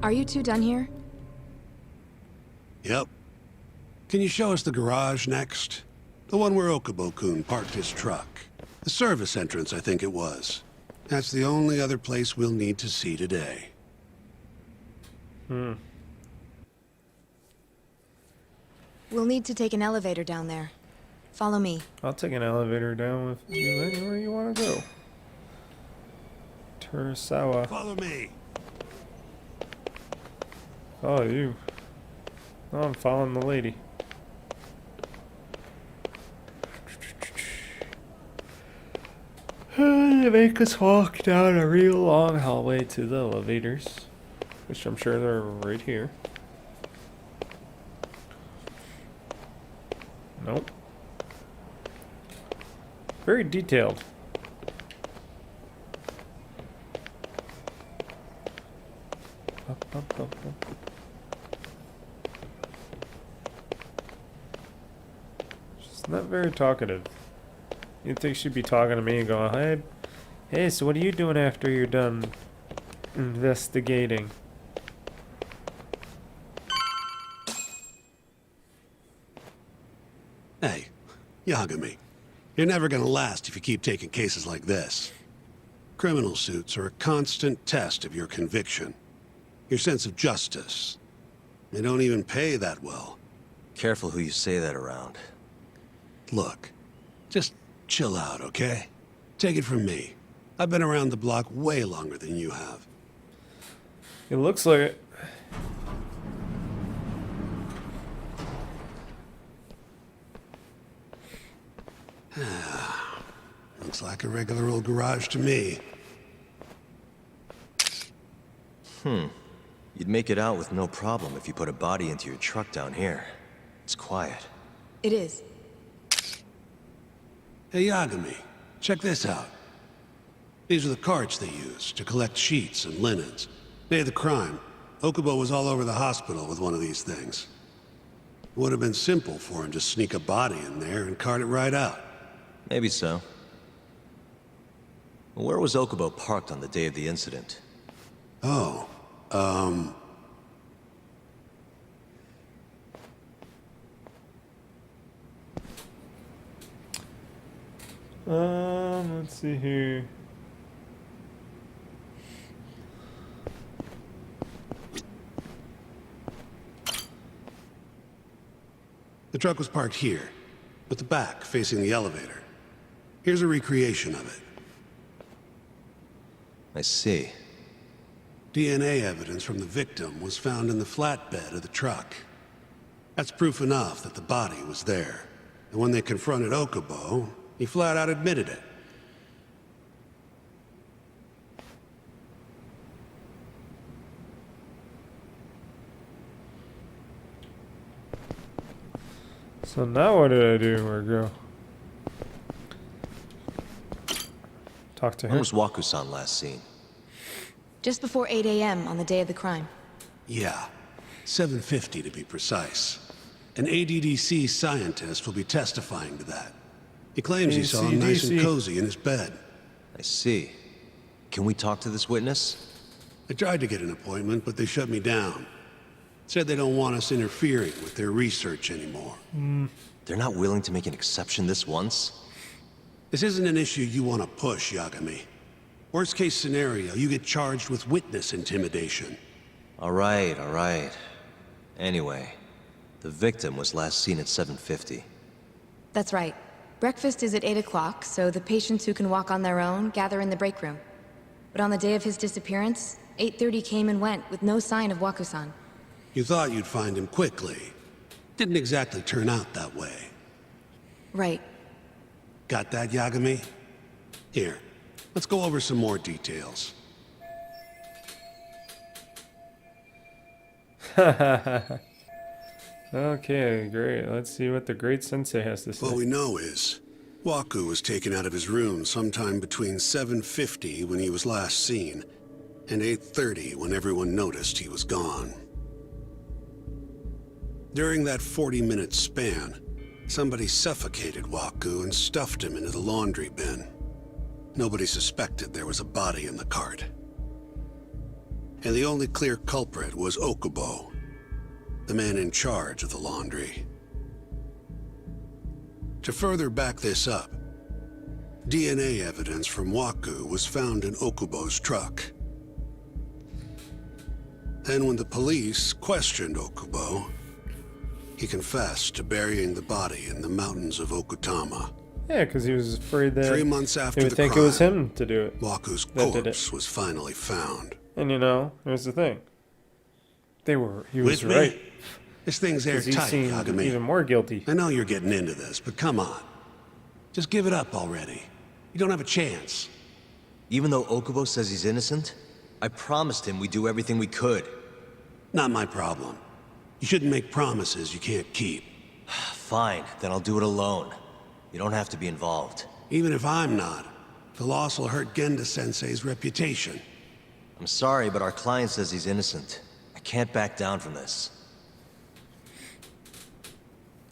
Are you two done here? Yep. Can you show us the garage next? The one where Okubo-kun parked his truck. The service entrance, I think it was. That's the only other place we'll need to see today. We'll need to take an elevator down there. Follow me. I'll take an elevator down with you anywhere you want to go. Turasawa. Follow me. Follow you. Oh, I'm following the lady. They make us walk down a real long hallway to the elevators, which I'm sure they're right here. Nope. Very detailed. Up, up, up, up. She's not very talkative. You'd think she'd be talking to me and going, hey, so what are you doing after you're done investigating? Hey, Yagami. You're never gonna last if you keep taking cases like this. Criminal suits are a constant test of your conviction. Your sense of justice. They don't even pay that well. Careful who you say that around. Look, just chill out, okay? Take it from me. I've been around the block way longer than you have. It looks like it. Looks like a regular old garage to me. You'd make it out with no problem if you put a body into your truck down here. It's quiet. It is. Hey, Yagami, check this out. These are the carts they used to collect sheets and linens. Day of the crime, Okubo was all over the hospital with one of these things. It would have been simple for him to sneak a body in there and cart it right out. Maybe so. Where was Okubo parked on the day of the incident? Oh, Let's see here. the truck was parked here, with the back facing the elevator. Here's a recreation of it. I see. DNA evidence from the victim was found in the flatbed of the truck. That's proof enough that the body was there. And when they confronted Okubo, he flat out admitted it. So now what did I do or go? Talk to When him. was Waku-san last seen? Just before 8 a.m. on the day of the crime. Yeah, 7:50 to be precise. An ADDC scientist will be testifying to that. He claims he saw him nice and ADDC. cozy in his bed. I see. Can we talk to this witness? I tried to get an appointment, but they shut me down. Said they don't want us interfering with their research anymore. They're not willing to make an exception this once? This isn't an issue you want to push, Yagami. Worst case scenario, you get charged with witness intimidation. All right, all right. Anyway, the victim was last seen at 7:50. That's right. Breakfast is at 8 o'clock, so the patients who can walk on their own gather in the break room. But on the day of his disappearance, 8:30 came and went with no sign of Waku-san. You thought you'd find him quickly. Didn't exactly turn out that way. Right. Got that, Yagami? Here, let's go over some more details. Okay, great. Let's see what the great sensei has to say. What we know is, Waku was taken out of his room sometime between 7:50 when he was last seen, and 8:30 when everyone noticed he was gone. During that 40-minute span, somebody suffocated Waku and stuffed him into the laundry bin. Nobody suspected there was a body in the cart. And the only clear culprit was Okubo, the man in charge of the laundry. To further back this up, DNA evidence from Waku was found in Okubo's truck. Then when the police questioned Okubo, he confessed to burying the body in the mountains of Okutama. Yeah, because he was afraid that 3 months after he would the think crime, it was him to do it. Waku's that did corpse it. was finally found. And you know, here's the thing. He was With me? right. This thing's 'Cause he airtight, seemed Yagami. even more guilty. I know you're getting into this, but come on. Just give it up already. You don't have a chance. Even though Okubo says he's innocent, I promised him we'd do everything we could. Not my problem. You shouldn't make promises you can't keep. Fine, then I'll do it alone. You don't have to be involved. Even if I'm not, the loss will hurt Genda-sensei's reputation. I'm sorry, but our client says he's innocent. I can't back down from this.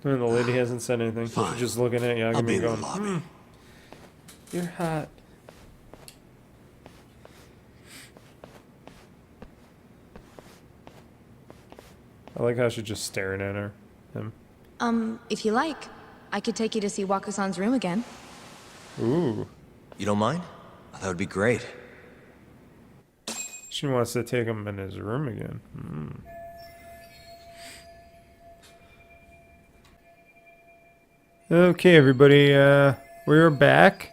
And the lady hasn't said anything. Fine. She's just looking at I'll be Yagami in the going, lobby. You're hot. I like how she's just staring at him. If you like, I could take you to see Waku-san's room again. Ooh. You don't mind? That would be great. She wants to take him in his room again. Okay, everybody, we're back.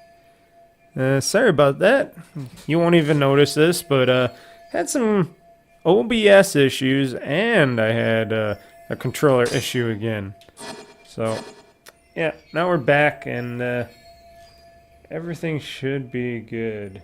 Sorry about that. You won't even notice this, but had some OBS issues, and I had a controller issue again. So, yeah, now we're back, and everything should be good.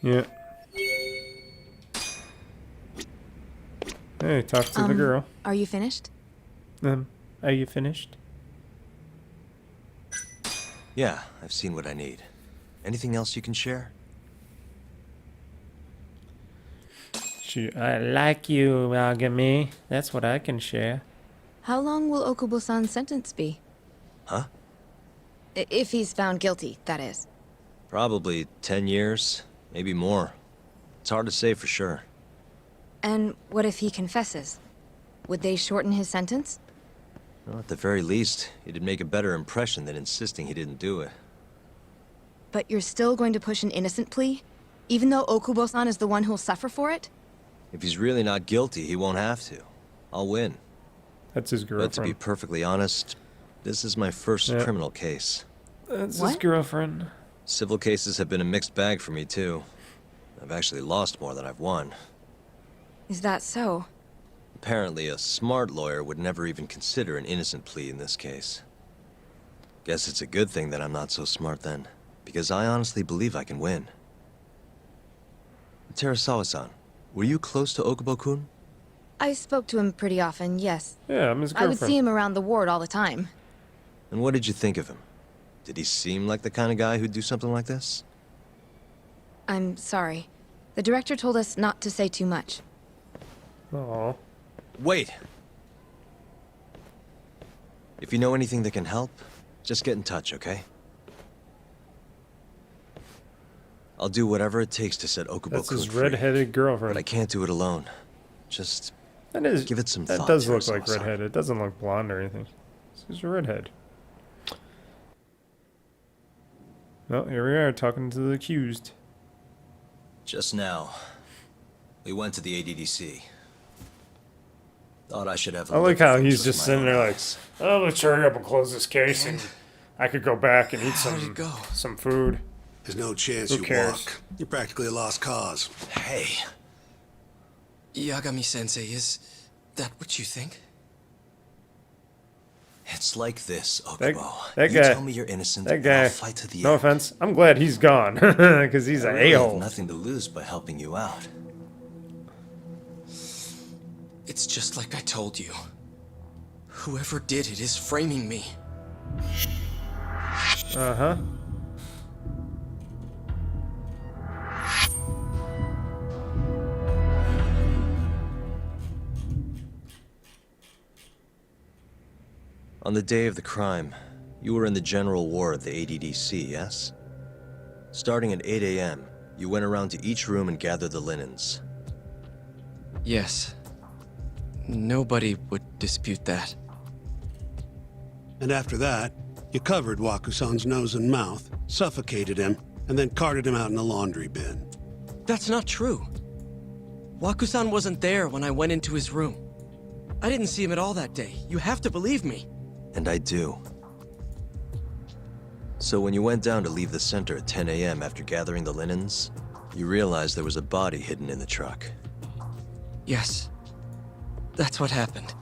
Yeah. Hey, talk to the girl. Are you finished? Are you finished? Yeah, I've seen what I need. Anything else you can share? I like you, Yagami. That's what I can share. How long will Okubo-san's sentence be? Huh? If he's found guilty, that is. Probably 10 years, maybe more. It's hard to say for sure. And what if he confesses? Would they shorten his sentence? Well, at the very least, it'd make a better impression than insisting he didn't do it. But you're still going to push an innocent plea? Even though Okubo-san is the one who'll suffer for it? If he's really not guilty, he won't have to. I'll win. That's his girlfriend. But to be perfectly honest, this is my first criminal case. That's What? his girlfriend. Civil cases have been a mixed bag for me, too. I've actually lost more than I've won. Is that so? Apparently, a smart lawyer would never even consider an innocent plea in this case. Guess it's a good thing that I'm not so smart then, because I honestly believe I can win. Terasawa-san, were you close to Okubo-kun? I spoke to him pretty often, yes. Yeah, I'm his I girlfriend. would see him around the ward all the time. And what did you think of him? Did he seem like the kind of guy who'd do something like this? I'm sorry. The director told us not to say too much. Aw. Wait! If you know anything that can help, just get in touch, okay? I'll do whatever it takes to set Okubo-kun That's his free. red-headed girlfriend. But I can't do it alone. Just That is. give it some That thought. does look like Terasawa-san. redhead. It doesn't look blonde or anything. She's a redhead. Well, here we are talking to the accused. Just now, we went to the ADDC. Thought I should have. I like how he's just sitting there like, oh, let's hurry up and close this case, and I could go back and eat some food. There's no chance Who you cares? walk. You're practically a lost cause. Hey. Yagami-sensei, is that what you think? It's like this, That Okubo. guy. You tell me you're innocent, That and guy. I'll fight to the No end. offense. I'm glad he's gone because he's I an really have a-hole. nothing to lose by helping you out. It's just like I told you. Whoever did it is framing me. Uh-huh. On the day of the crime, you were in the general ward of the ADDC, yes? Starting at 8 a.m., you went around to each room and gathered the linens. Yes. Nobody would dispute that. And after that, you covered Waku-san's nose and mouth, suffocated him, and then carted him out in the laundry bin. That's not true. Waku-san wasn't there when I went into his room. I didn't see him at all that day. You have to believe me. And I do. So when you went down to leave the center at 10 a.m. after gathering the linens, you realized there was a body hidden in the truck. Yes. That's what happened.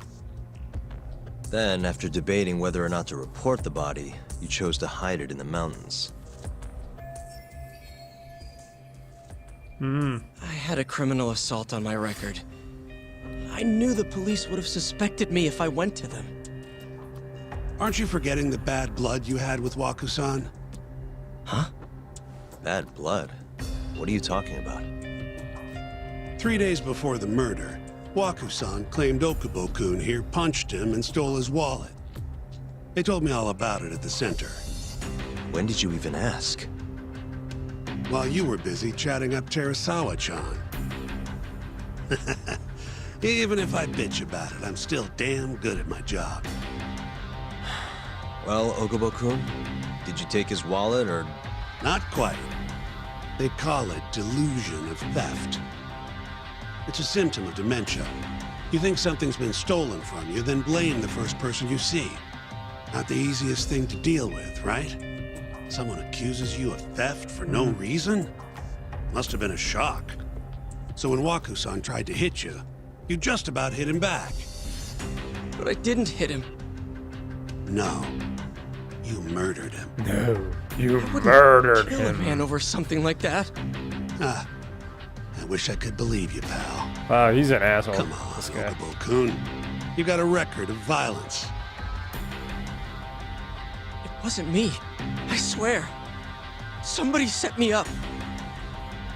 Then, after debating whether or not to report the body, you chose to hide it in the mountains. I had a criminal assault on my record. I knew the police would have suspected me if I went to them. Aren't you forgetting the bad blood you had with Waku-san? Huh? Bad blood? What are you talking about? 3 days before the murder, Waku-san claimed Okubo-kun here punched him and stole his wallet. They told me all about it at the center. When did you even ask? While you were busy chatting up Terasawa-chan. Even if I bitch about it, I'm still damn good at my job. Well, Okubo-kun, did you take his wallet or... Not quite. They call it delusion of theft. It's a symptom of dementia. You think something's been stolen from you, then blame the first person you see. Not the easiest thing to deal with, right? Someone accuses you of theft for no reason? Must have been a shock. So when Waku-san tried to hit you, you just about hit him back. But I didn't hit him. No. You murdered him. No, you I wouldn't murdered kill a him. man over something like that. Ah, I wish I could believe you, pal. Wow, he's an asshole. Come on, This guy. Okubo-kun. You got a record of violence. It wasn't me. I swear. Somebody set me up.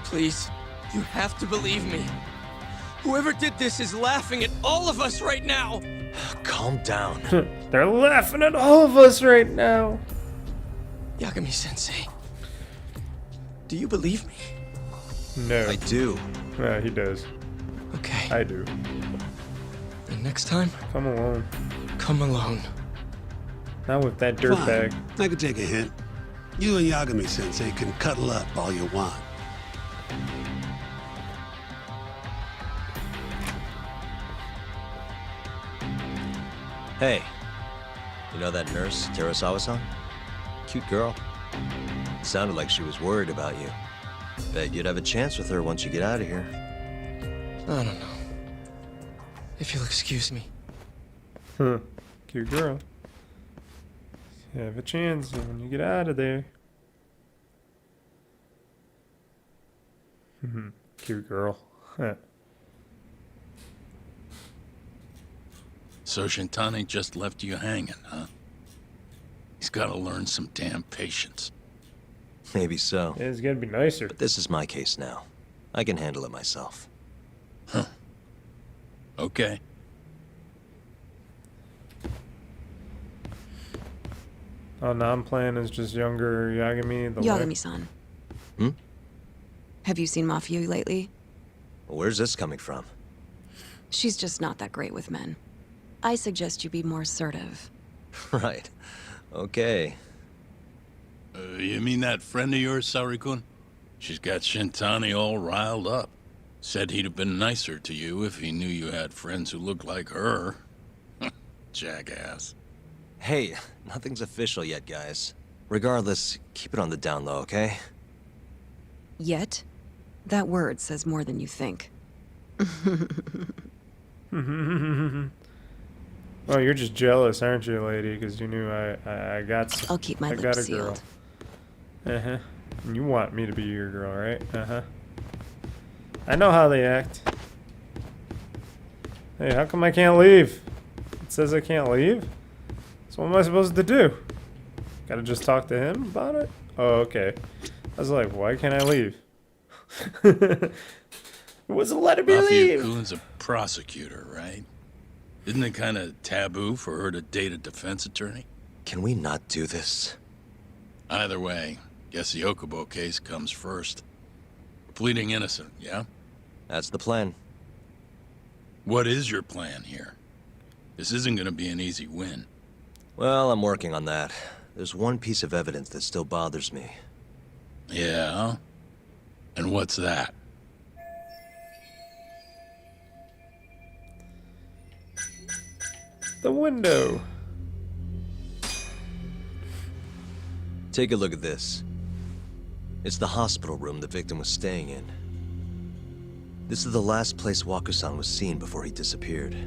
Please, you have to believe me. Whoever did this is laughing at all of us right now. Calm down. They're laughing at all of us right now. Yagami-sensei, do you believe me? No. I do. Yeah, he does. Okay. I do. And next time, Come alone. come alone. Not with that dirtbag. Fine. I could take a hint. You and Yagami-sensei can cuddle up all you want. Hey, you know that nurse, Terasawa-san? Cute girl. Sounded like she was worried about you. Bet you'd have a chance with her once you get out of here. I don't know. If you'll excuse me. Huh. Cute girl. You have a chance when you get out of there. Cute girl. Huh. So Shintani just left you hanging, huh? He's gotta learn some damn patience. Maybe so. Yeah, it's gonna be nicer. But this is my case now. I can handle it myself. Huh. Okay. Oh, now I'm playing as just younger Yagami. The wife. Yagami-san. Hmm? Have you seen Mafia lately? Where's this coming from? She's just not that great with men. I suggest you be more assertive. Right. Okay. You mean that friend of yours, Sarikun? She's got Shintani all riled up. Said he'd have been nicer to you if he knew you had friends who looked like her. Jackass. Hey, nothing's official yet, guys. Regardless, keep it on the down low, okay? Yet? That word says more than you think. Oh, you're just jealous, aren't you, lady? Because you knew I got. I'll keep my I lips got a sealed. girl. Uh huh. And you want me to be your girl, right? Uh huh. I know how they act. Hey, how come I can't leave? It says I can't leave? So what am I supposed to do? Gotta just talk to him about it? Oh, okay. I was like, why can't I leave? It wasn't letting me leave. Mafia Kun's a prosecutor, right? Isn't it kind of taboo for her to date a defense attorney? Can we not do this? Either way, guess the Okubo case comes first. Pleading innocent, yeah? That's the plan. What is your plan here? This isn't gonna be an easy win. Well, I'm working on that. There's one piece of evidence that still bothers me. Yeah? And what's that? The window. Take a look at this. It's the hospital room the victim was staying in. This is the last place Waku-san was seen before he disappeared.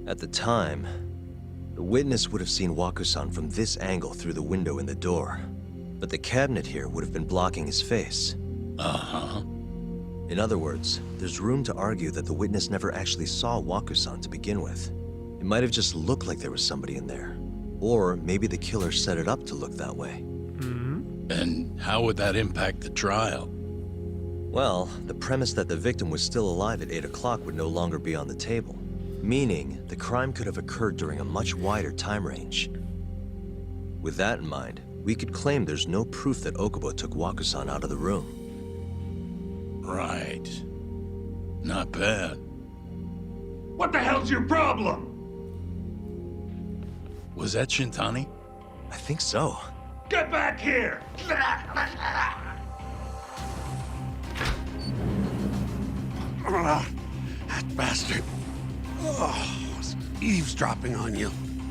At the time, the witness would have seen Waku-san from this angle through the window in the door. But the cabinet here would have been blocking his face. Uh-huh. In other words, there's room to argue that the witness never actually saw Waku-san to begin with. It might have just looked like there was somebody in there. Or maybe the killer set it up to look that way. And how would that impact the trial? Well, the premise that the victim was still alive at 8 o'clock would no longer be on the table. Meaning, the crime could have occurred during a much wider time range. With that in mind, we could claim there's no proof that Okubo took Waku-san out of the room. Right. Not bad. What the hell's your problem? Was that Shintani? I think so. Get back here! That bastard. Oh, was eavesdropping on you.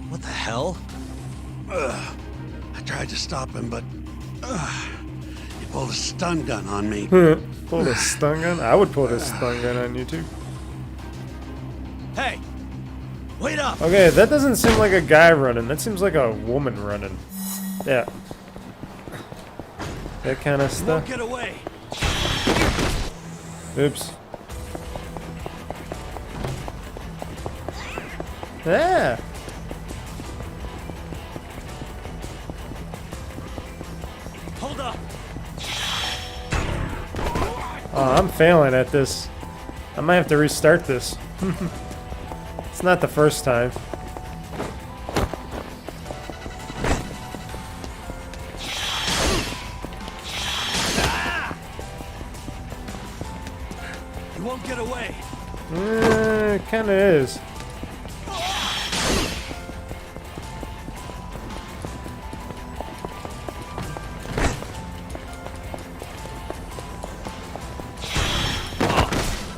What the hell? I tried to stop him, but he pulled a stun gun on me. Pulled a stun gun? I would pull a stun gun on you too. Hey! Wait up! Okay, that doesn't seem like a guy running. That seems like a woman running. Yeah. That kind of stuff. Get away! Oops. Yeah. Hold up! Oh, I'm failing at this. I might have to restart this. It's not the first time. You won't get away. It kind of is.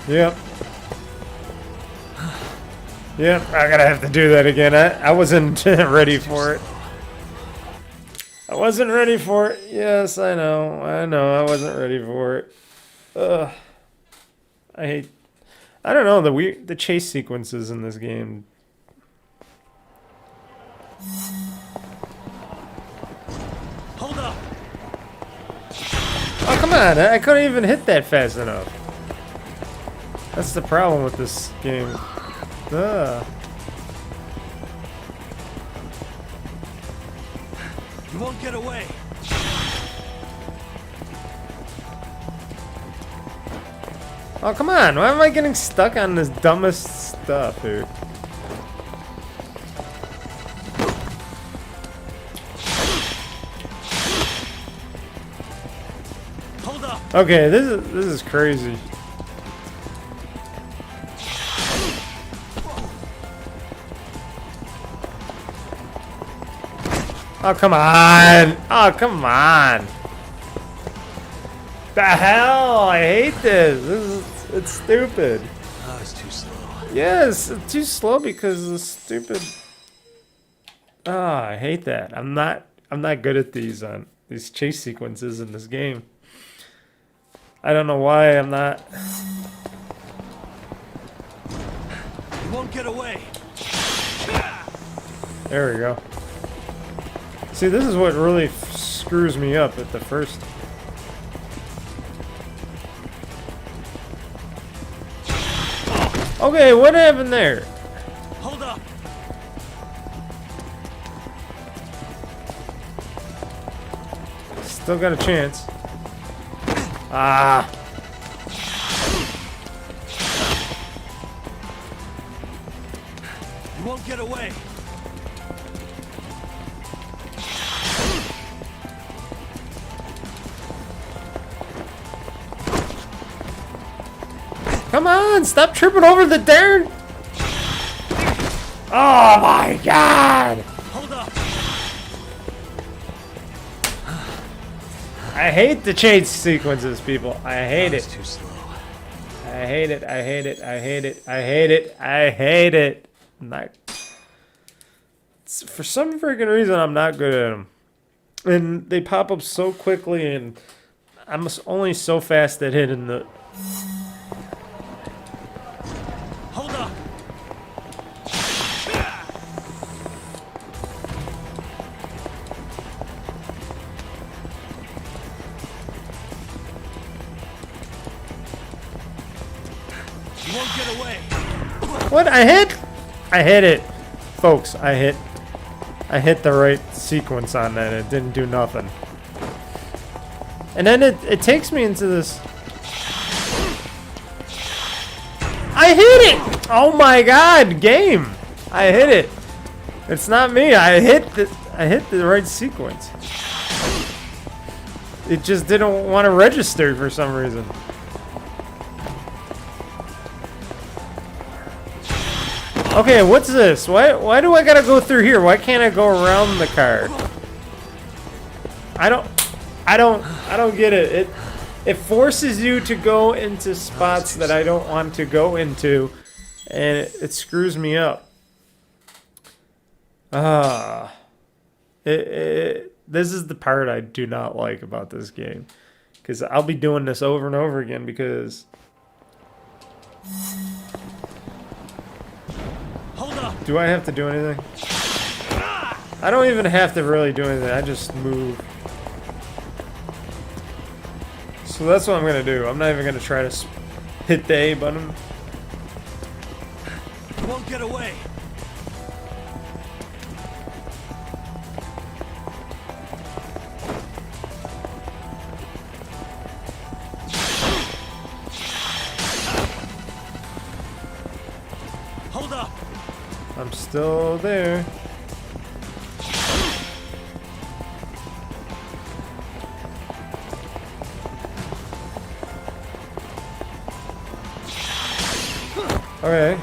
Yep. Yep, I'm gonna have to do that again. I wasn't ready for it. I wasn't ready for it. Yes, I know. I wasn't ready for it. Ugh. I don't know, the chase sequences in this game. Hold up! Oh, come on. I couldn't even hit that fast enough. That's the problem with this game. Ugh. You won't get away. Oh, come on. Why am I getting stuck on this dumbest stuff here? Hold up. Okay, this is crazy. Oh, come on. Oh, come on. The hell? I hate this. It's stupid. Oh, it's too slow. Yes, it's too slow because of stupid. Oh, I hate that. I'm not good at these chase sequences in this game. I don't know why I'm not. You won't get away. There we go. See, this is what really screws me up at the first. Okay, what happened there? Hold up. Still got a chance. Ah. You won't get away. Come on, stop tripping over the darn. Oh my god. Hold up. I hate the chase sequences, people. I hate it. Too slow. I hate it. I hate it. I hate it. I hate it. I hate it. For some freaking reason, I'm not good at them. And they pop up so quickly, and I'm only so fast at hitting the... Hold up. You won't get away. What? I hit? I hit it. Folks, I hit the right sequence on that. It didn't do nothing. And then it takes me into this... I hit it! Oh my god, game! I hit it. It's not me. I hit the right sequence. It just didn't want to register for some reason. Okay, what's this? Why do I gotta go through here? Why can't I go around the car? I don't get it. It forces you to go into spots that I don't want to go into, and it screws me up. This is the part I do not like about this game, because I'll be doing this over and over again because... Hold up. Do I have to do anything? I don't even have to really do anything. I just move. So that's what I'm gonna do. I'm not even gonna try to hit the A button. You won't get away. Hold up. I'm still there. Okay.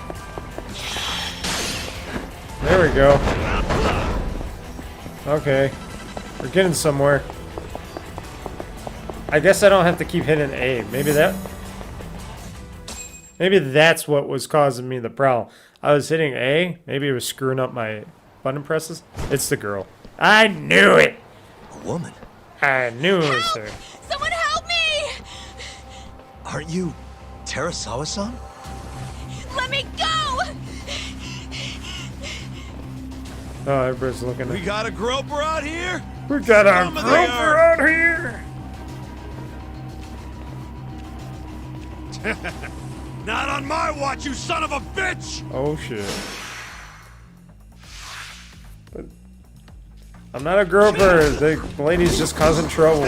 There we go. Okay. We're getting somewhere. I guess I don't have to keep hitting A. Maybe that's what was causing me the problem. I was hitting A. Maybe it was screwing up my button presses. It's the girl. I knew it! A woman? I knew it was her. Someone help me! Aren't you Terasawa-san? Let me go! Oh, everybody's looking at... We got a groper out here? We got a groper out here! Not on my watch, you son of a bitch! Oh shit. But I'm not a groper. The lady's just causing trouble. You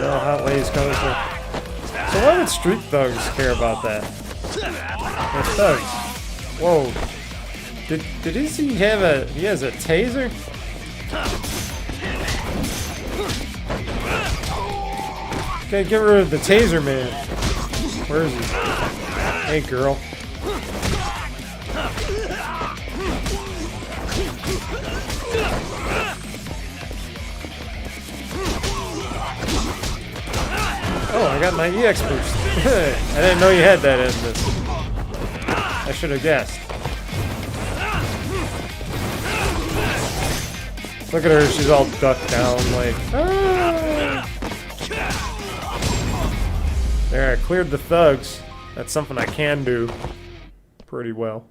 know, hot ladies causing trouble. So why would street thugs care about that? They're thugs. Whoa. Did he have a... He has a taser? Okay, get rid of the taser, man. Where is he? Hey, girl. Oh, I got my EX boost. I didn't know you had that in this. I should have guessed. Look at her, she's all ducked down like... Ah! There, I cleared the thugs. That's something I can do pretty well.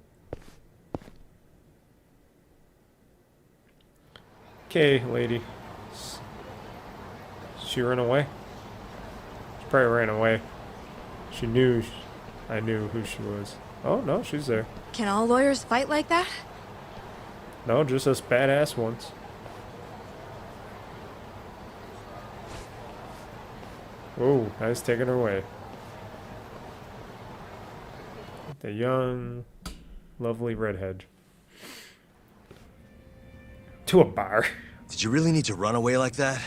Okay, lady. She ran away? She probably ran away. She knew I knew who she was. Oh, no, she's there. Can all lawyers fight like that? No, just us badass ones. Oh, I was taking her away. The young, lovely redhead. To a bar. Did you really need to run away like that?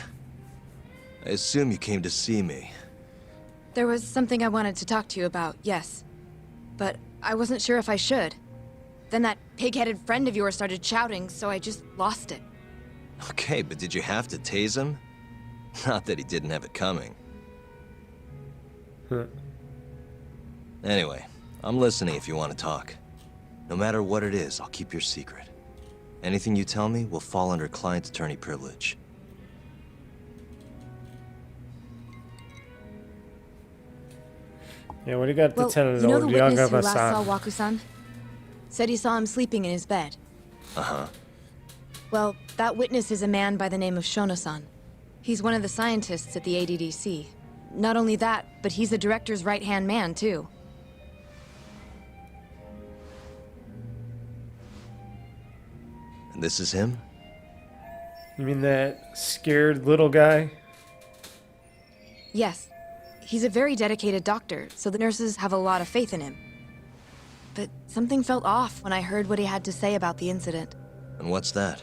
I assume you came to see me. There was something I wanted to talk to you about, yes. But I wasn't sure if I should. Then that pig-headed friend of yours started shouting, so I just lost it. Okay, but did you have to tase him? Not that he didn't have it coming. Anyway, I'm listening if you want to talk. No matter what it is, I'll keep your secret. Anything you tell me will fall under client attorney privilege. Yeah, what do you got to tell you know the young witness who last Ava-san? saw Waku-san? Said he saw him sleeping in his bed. Uh-huh. Well, that witness is a man by the name of Shono-san. He's one of the scientists at the ADDC. Not only that, but he's the director's right-hand man, too. And this is him? You mean that scared little guy? Yes. He's a very dedicated doctor, so the nurses have a lot of faith in him. But something felt off when I heard what he had to say about the incident. And what's that?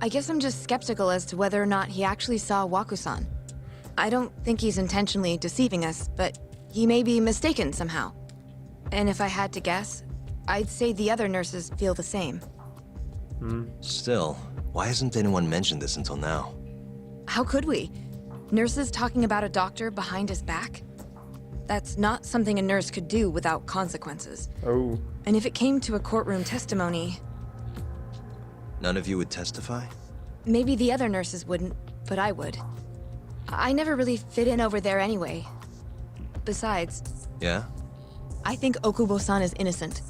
I guess I'm just skeptical as to whether or not he actually saw Waku-san. I don't think he's intentionally deceiving us, but he may be mistaken somehow. And if I had to guess, I'd say the other nurses feel the same. Still, why hasn't anyone mentioned this until now? How could we? Nurses talking about a doctor behind his back? That's not something a nurse could do without consequences. Oh. And if it came to a courtroom testimony... None of you would testify? Maybe the other nurses wouldn't, but I would. I never really fit in over there anyway. Besides... Yeah? I think Okubo-san is innocent.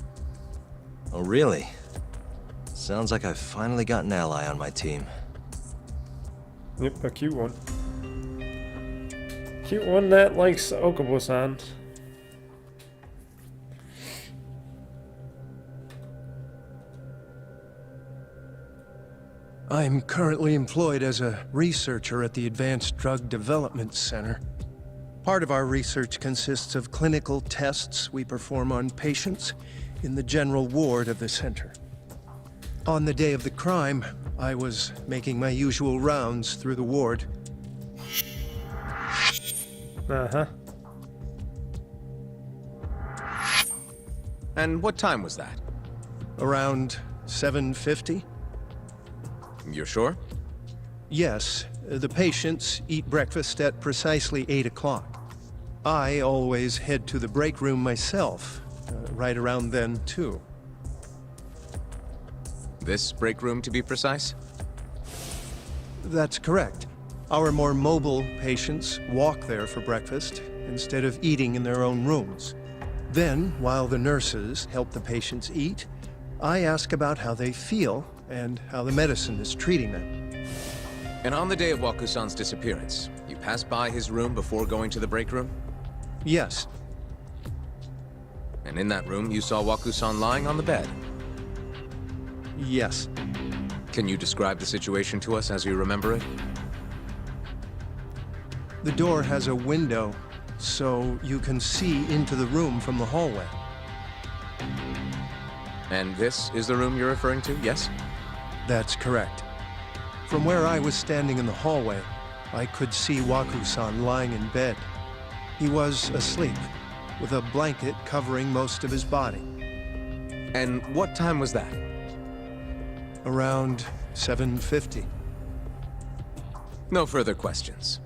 Oh, really? Sounds like I've finally got an ally on my team. Yep, a cute one. Cute one that likes Okubo-san. I'm currently employed as a researcher at the Advanced Drug Development Center. Part of our research consists of clinical tests we perform on patients in the general ward of the center. On the day of the crime, I was making my usual rounds through the ward. Uh-huh. And what time was that? Around 7:50? You're sure? Yes, the patients eat breakfast at precisely 8 o'clock. I always head to the break room myself, right around then, too. This break room, to be precise? That's correct. Our more mobile patients walk there for breakfast instead of eating in their own rooms. Then, while the nurses help the patients eat, I ask about how they feel and how the medicine is treating them. And on the day of Waku-san's disappearance, you passed by his room before going to the break room? Yes. And in that room, you saw Waku-san lying on the bed? Yes. Can you describe the situation to us as you remember it? The door has a window, so you can see into the room from the hallway. And this is the room you're referring to, yes? That's correct. From where I was standing in the hallway, I could see Waku-san lying in bed. He was asleep, with a blanket covering most of his body. And what time was that? Around 7:50. No further questions.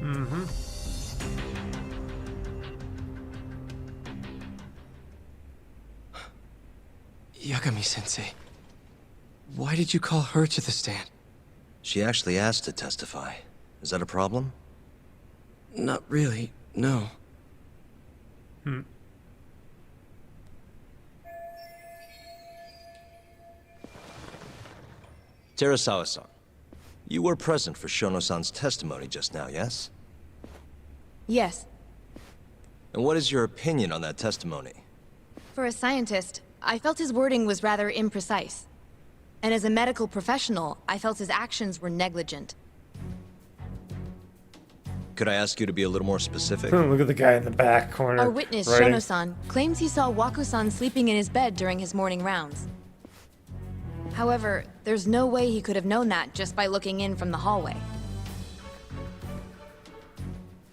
Mm-hmm. Yagami-sensei, why did you call her to the stand? She actually asked to testify. Is that a problem? Not really, no. Terasawa-san, you were present for Shono-san's testimony just now, yes? Yes. And what is your opinion on that testimony? For a scientist, I felt his wording was rather imprecise. And as a medical professional, I felt his actions were negligent. Could I ask you to be a little more specific? Look at the guy in the back corner. Our witness, writing. Shono-san, claims he saw Waku-san sleeping in his bed during his morning rounds. However, there's no way he could have known that just by looking in from the hallway.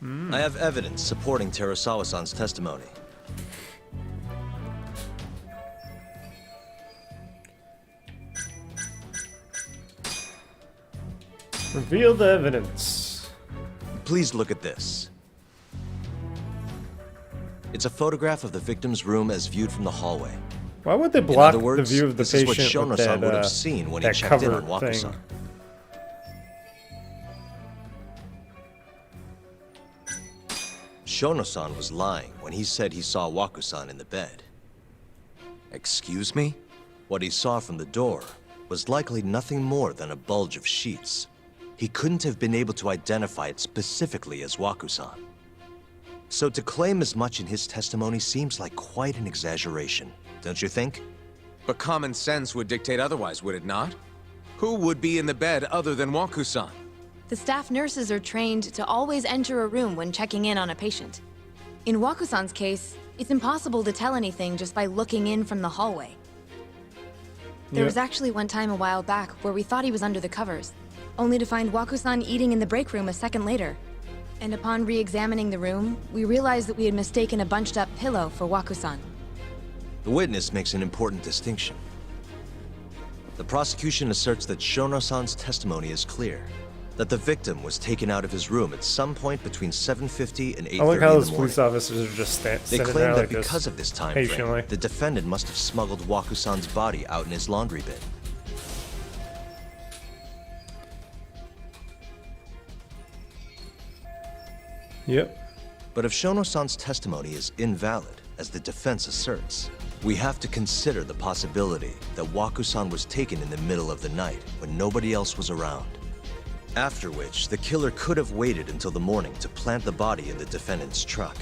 I have evidence supporting Terasawa-san's testimony. Reveal the evidence. Please look at this. It's a photograph of the victim's room as viewed from the hallway. Why would they In block other words, the view of the this is patient what with Shono-san that, would have seen when he that checked in cover on Waku-san. thing? Shono-san was lying when he said he saw Waku-san in the bed. Excuse me? What he saw from the door was likely nothing more than a bulge of sheets. He couldn't have been able to identify it specifically as Waku-san. So to claim as much in his testimony seems like quite an exaggeration, don't you think? But common sense would dictate otherwise, would it not? Who would be in the bed other than Waku-san? The staff nurses are trained to always enter a room when checking in on a patient. In Waku-san's case, it's impossible to tell anything just by looking in from the hallway. There was actually one time a while back where we thought he was under the covers, only to find Waku-san eating in the break room a second later. And upon re-examining the room, we realized that we had mistaken a bunched-up pillow for Waku-san. The witness makes an important distinction. The prosecution asserts that Shono-san's testimony is clear, that the victim was taken out of his room at some point between 7:50 and 8:30 in the morning. I like how those police officers are just They sitting claim there that like this because of this time patiently. frame, the defendant must have smuggled Waku-san's body out in his laundry bin. Yep. But if Shono-san's testimony is invalid, as the defense asserts, we have to consider the possibility that Waku-san was taken in the middle of the night when nobody else was around. After which, the killer could have waited until the morning to plant the body in the defendant's truck.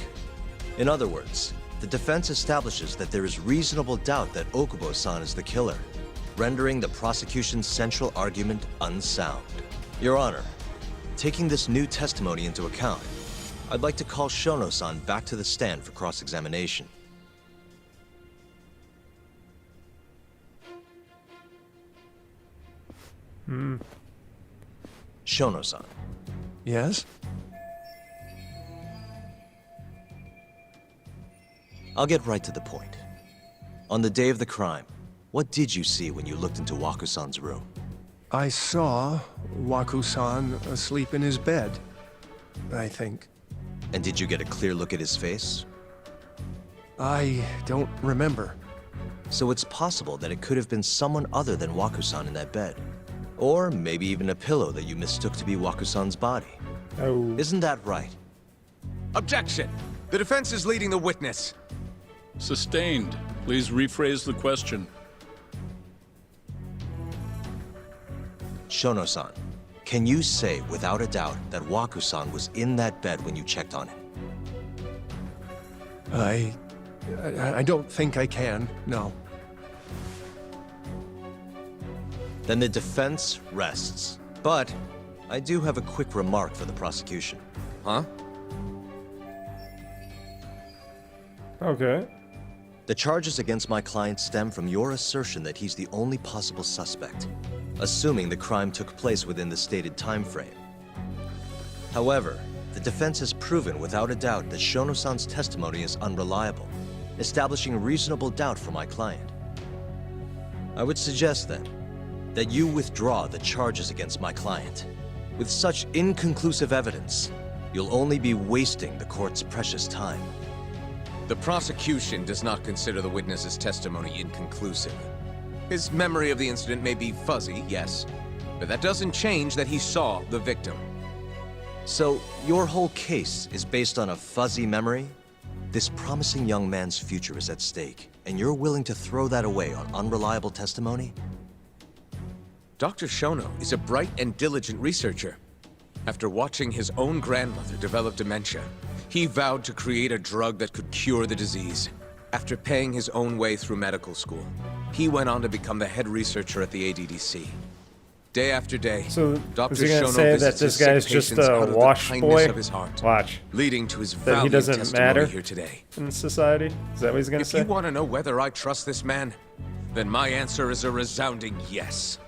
In other words, the defense establishes that there is reasonable doubt that Okubo-san is the killer, rendering the prosecution's central argument unsound. Your Honor, taking this new testimony into account, I'd like to call Shono-san back to the stand for cross-examination. Shono-san. Yes? I'll get right to the point. On the day of the crime, what did you see when you looked into Waku-san's room? I saw Waku-san asleep in his bed, I think. And did you get a clear look at his face? I don't remember. So it's possible that it could have been someone other than Waku-san in that bed. Or maybe even a pillow that you mistook to be Waku-san's body. Oh. Isn't that right? Objection! The defense is leading the witness. Sustained. Please rephrase the question. Shono-san, can you say without a doubt that Waku-san was in that bed when you checked on him? I don't think I can, no. Then the defense rests. But I do have a quick remark for the prosecution. Huh? Okay. The charges against my client stem from your assertion that he's the only possible suspect, assuming the crime took place within the stated time frame. However, the defense has proven without a doubt that Shono-san's testimony is unreliable, establishing reasonable doubt for my client. I would suggest then that you withdraw the charges against my client. With such inconclusive evidence, you'll only be wasting the court's precious time. The prosecution does not consider the witness's testimony inconclusive. His memory of the incident may be fuzzy, yes, but that doesn't change that he saw the victim. So, your whole case is based on a fuzzy memory? This promising young man's future is at stake, and you're willing to throw that away on unreliable testimony? Dr. Shono is a bright and diligent researcher. After watching his own grandmother develop dementia, he vowed to create a drug that could cure the disease. After paying his own way through medical school, he went on to become the head researcher at the ADDC. Day after day, So Dr. is he gonna Shono say that visits this his guy's sick just patients a out of the wash kindness boy? of his heart, Watch. leading to his That he valiant doesn't testimony matter here today. in society? Is that what he's gonna If say? you want to know whether I trust this man, then my answer is a resounding yes.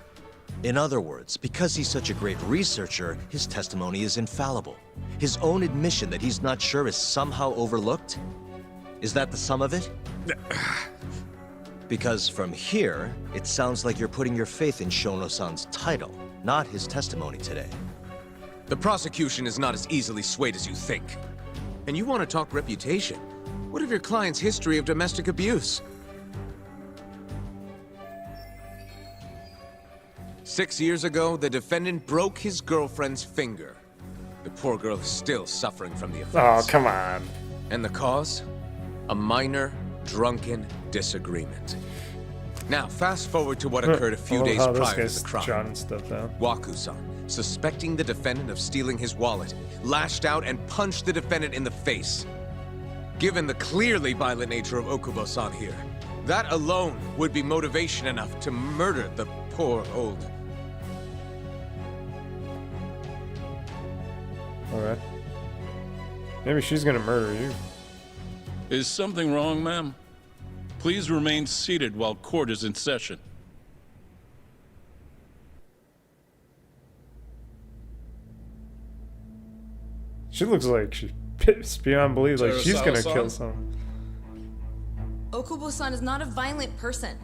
In other words, because he's such a great researcher, his testimony is infallible. His own admission that he's not sure is somehow overlooked? Is that the sum of it? Because from here, it sounds like you're putting your faith in Shono-san's title, not his testimony today. The prosecution is not as easily swayed as you think. And you want to talk reputation? What of your client's history of domestic abuse? 6 years ago, the defendant broke his girlfriend's finger. The poor girl is still suffering from the effects. Oh, come on. And the cause? A minor, drunken disagreement. Now, fast forward to what occurred a few days prior to the crime. Jotting stuff down. Waku-san, suspecting the defendant of stealing his wallet, lashed out and punched the defendant in the face. Given the clearly violent nature of Okubo-san here, that alone would be motivation enough to murder the poor old... Alright. Maybe she's gonna murder you. Is something wrong, ma'am? Please remain seated while court is in session. She looks like it's beyond belief. Like she's gonna Terasawa-san? kill someone. Okubo-san is not a violent person.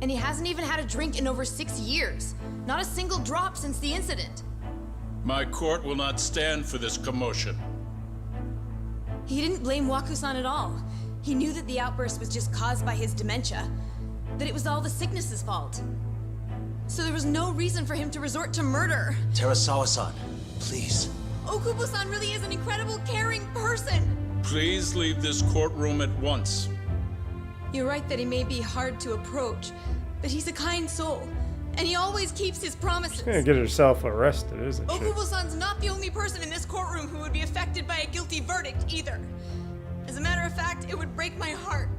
And he hasn't even had a drink in over 6 years. Not a single drop since the incident. My court will not stand for this commotion. He didn't blame Waku-san at all. He knew that the outburst was just caused by his dementia. That it was all the sickness's fault. So there was no reason for him to resort to murder. Terasawa-san, please. Okubo-san really is an incredible, caring person. Please leave this courtroom at once. You're right that he may be hard to approach, but he's a kind soul. And he always keeps his promises. She's gonna get herself arrested, isn't she? Okubo-san's not the only person in this courtroom who would be affected by a guilty verdict, either. As a matter of fact, it would break my heart.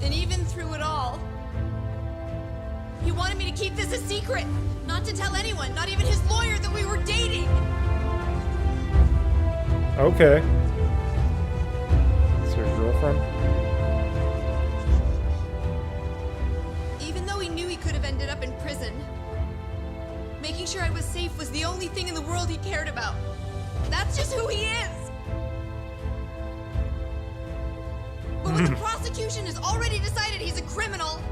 And even through it all, he wanted me to keep this a secret. Not to tell anyone, not even his lawyer, that we were dating. Okay. It's your girlfriend? Even though he knew he could have ended up in prison, making sure I was safe was the only thing in the world he cared about. That's just who he is. But when the prosecution has already decided he's a criminal,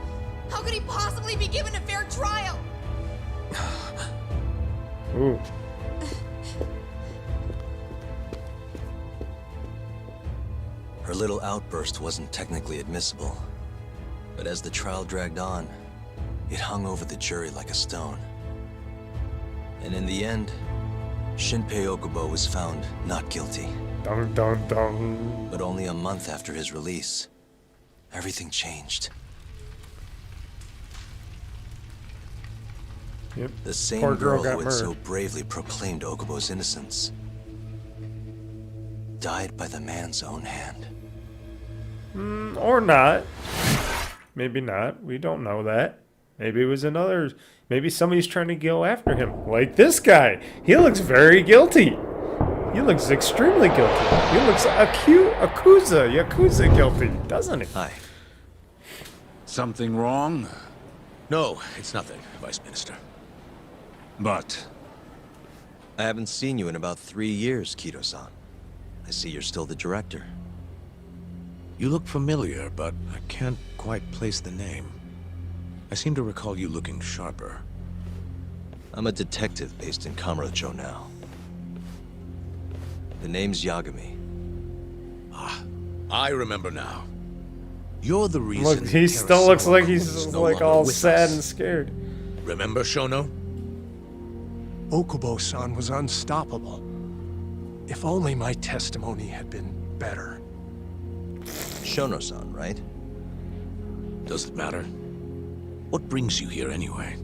how could he possibly be given a fair trial? Ooh. Her little outburst wasn't technically admissible, but as the trial dragged on, it hung over the jury like a stone. And in the end, Shinpei Okubo was found not guilty. Dun dun dun. But only a month after his release, everything changed. Yep. The same Poor girl girl got who had so murdered. bravely proclaimed Okubo's innocence died by the man's own hand. Or not. Maybe not. We don't know that. Maybe it was another. Maybe somebody's trying to go after him. Like this guy. He looks very guilty. He looks extremely guilty. He looks Yakuza guilty, doesn't he? Hi. Something wrong? No, it's nothing, Vice Minister. But I haven't seen you in about 3 years, Kido-san. I see you're still the director. You look familiar, but I can't quite place the name. I seem to recall you looking sharper. I'm a detective based in Kamurocho now. The name's Yagami. Ah, I remember now. You're the reason. Look, he still looks like he's no like longer all with sad us. and scared. Remember Shono? Okubo-san was unstoppable. If only my testimony had been better. Shono-san, right? Does it matter? What brings you here anyway?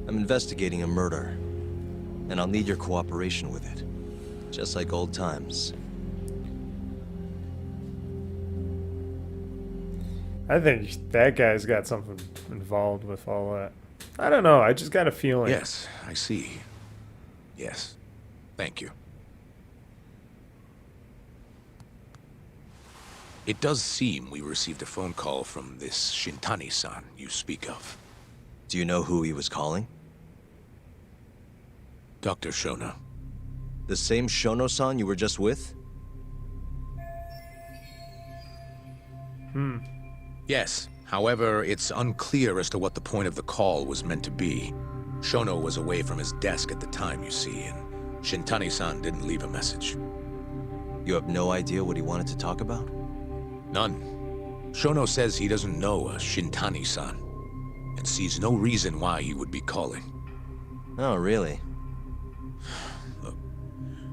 I'm investigating a murder, and I'll need your cooperation with it. Just like old times. I think that guy's got something involved with all that. I don't know, I just got a feeling. Yes, I see. Yes. Thank you. It does seem we received a phone call from this Shintani-san you speak of. Do you know who he was calling? Dr. Shono. The same Shono-san you were just with? Yes. However, it's unclear as to what the point of the call was meant to be. Shono was away from his desk at the time, you see, and Shintani-san didn't leave a message. You have no idea what he wanted to talk about? None. Shono says he doesn't know a Shintani-san, and sees no reason why he would be calling. Oh, really? Look,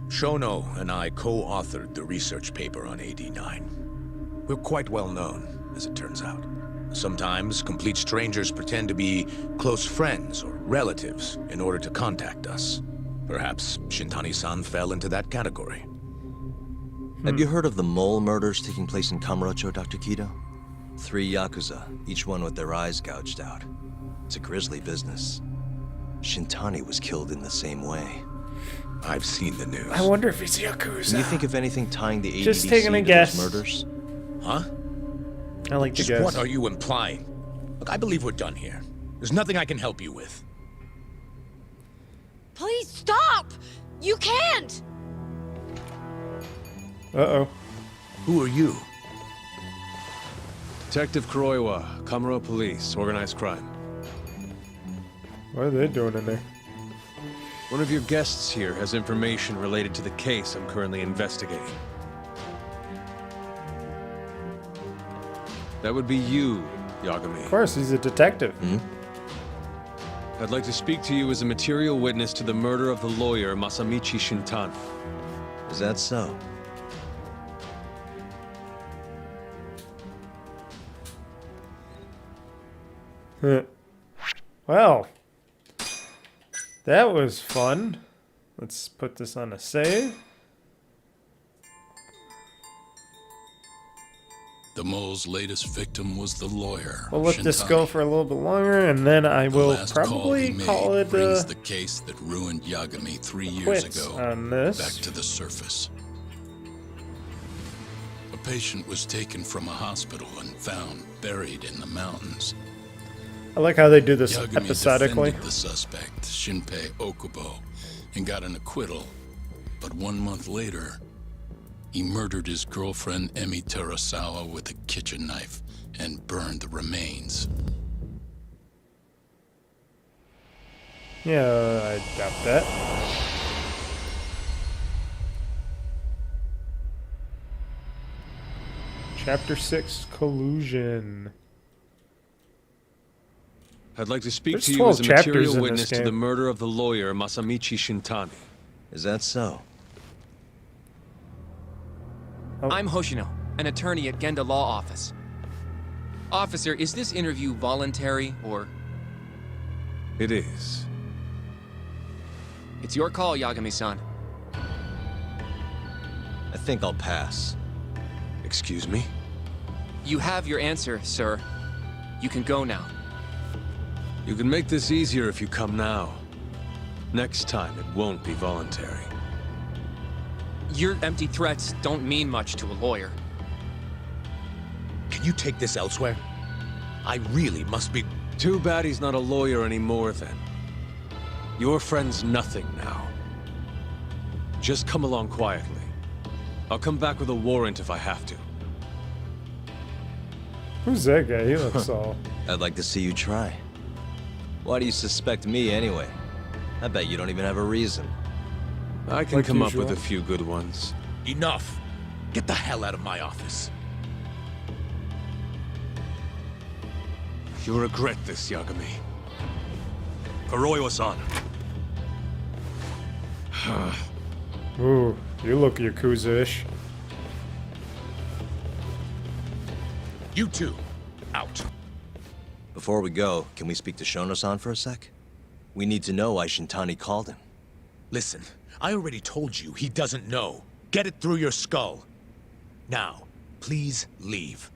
Shono and I co-authored the research paper on AD9. We're quite well known, as it turns out. Sometimes, complete strangers pretend to be close friends or relatives in order to contact us. Perhaps Shintani-san fell into that category. Have you heard of the mole murders taking place in Kamurocho, Dr. Kido? 3 Yakuza, each one with their eyes gouged out. It's a grisly business. Shintani was killed in the same way. I've seen the news. I wonder if he's Yakuza. Can you think of anything tying the ADDC Just taking a to guess. those murders? Huh? I like to Just guess. what are you implying? Look, I believe we're done here. There's nothing I can help you with. Please stop! You can't! Uh-oh. Who are you? Detective Kuroiwa, Kamuro Police, Organized Crime. What are they doing in there? One of your guests here has information related to the case I'm currently investigating. That would be you, Yagami. Of course, he's a detective. I'd like to speak to you as a material witness to the murder of the lawyer Masamichi Shintani. Is that so? Well, that was fun. Let's put this on a save. The mole's latest victim was the lawyer. We'll let this go for a little bit longer, and then I will probably call it brings the case that ruined Yagami 3 years ago on this. back to the surface. A patient was taken from a hospital and found buried in the mountains. I like how they do this Yagami episodically. defended the suspect, Shinpei Okubo, and got an acquittal. But 1 month later, he murdered his girlfriend Emi Terasawa with a kitchen knife and burned the remains. Yeah, I doubt that. Chapter 6, Collusion. I'd like to speak There's to you 12 as a chapters material in witness this to game. the murder of the lawyer Masamichi Shintani. Is that so? I'm Hoshino, an attorney at Genda Law Office. Officer, is this interview voluntary, or...? It is. It's your call, Yagami-san. I think I'll pass. Excuse me? You have your answer, sir. You can go now. You can make this easier if you come now. Next time, it won't be voluntary. Your empty threats don't mean much to a lawyer. Can you take this elsewhere? I really must be... Too bad he's not a lawyer anymore, then. Your friend's nothing now. Just come along quietly. I'll come back with a warrant if I have to. Who's that guy? He looks all... I'd like to see you try. Why do you suspect me anyway? I bet you don't even have a reason. I can Like come usual. up with a few good ones. Enough! Get the hell out of my office. You'll regret this, Yagami. Kuroiwa-san. Ooh, you look Yakuza-ish. You two, out. Before we go, can we speak to Shono-san for a sec? We need to know why Shintani called him. Listen, I already told you he doesn't know. Get it through your skull. Now, please leave.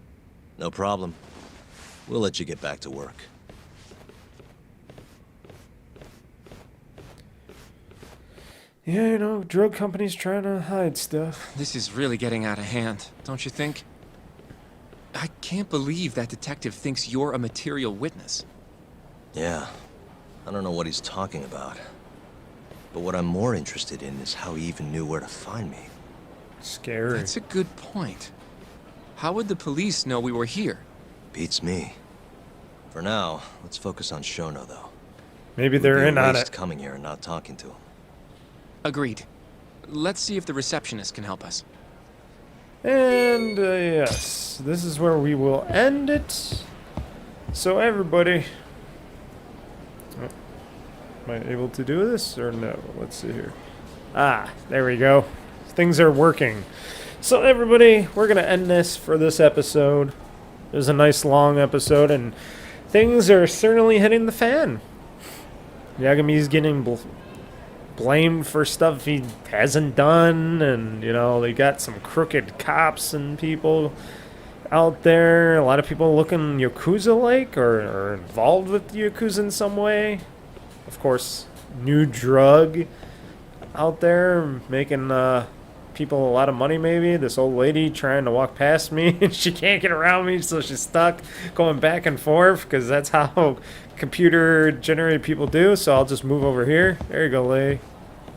No problem. We'll let you get back to work. Yeah, you know, drug companies trying to hide stuff. This is really getting out of hand, don't you think? I can't believe that detective thinks you're a material witness. Yeah. I don't know what he's talking about. But what I'm more interested in is how he even knew where to find me. Scary. That's a good point. How would the police know we were here? Beats me. For now, let's focus on Shono, though. Maybe they're in on it. it. Coming here and not talking to him. Agreed. Let's see if the receptionist can help us. And yes, this is where we will end it. So everybody, oh, am I able to do this or no? Let's see here. Ah, there we go. Things are working. So everybody, we're gonna end this for this episode. It was a nice long episode, and things are certainly hitting the fan. Yagami's getting blamed for stuff he hasn't done, and you know, they got some crooked cops and people out there. A lot of people looking Yakuza-like or involved with the Yakuza in some way. Of course, new drug out there making people a lot of money. Maybe this old lady trying to walk past me and she can't get around me, so she's stuck going back and forth because that's how computer generated people do. So I'll just move over here. There you go, lady.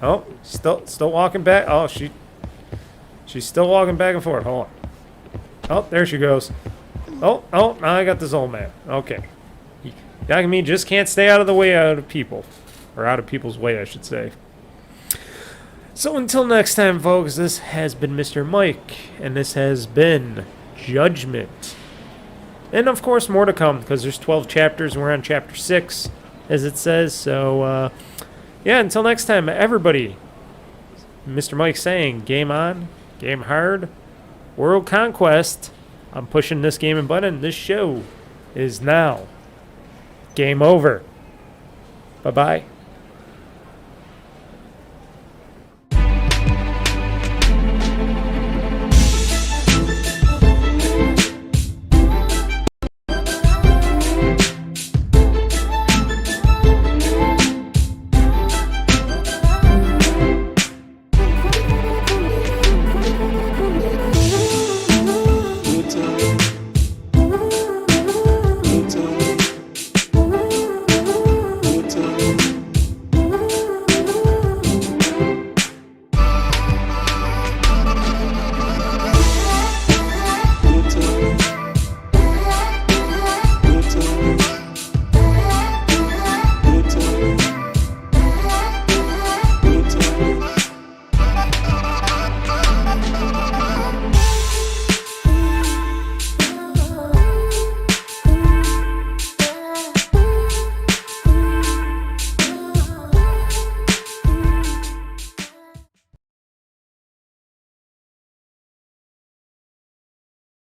Oh, still walking back. Oh, she's still walking back and forth. Hold on. Oh, there she goes. Oh, now I got this old man. Okay. Yagami just can't stay out of the way out of people. Or out of people's way, I should say. So until next time, folks, this has been Mr. Mike, and this has been Judgment. And of course, more to come, because there's 12 chapters, and we're on chapter 6, as it says. So, yeah, until next time, everybody, Mr. Mike saying, game on, game hard, world conquest. I'm pushing this gaming button. This show is now game over. Bye-bye.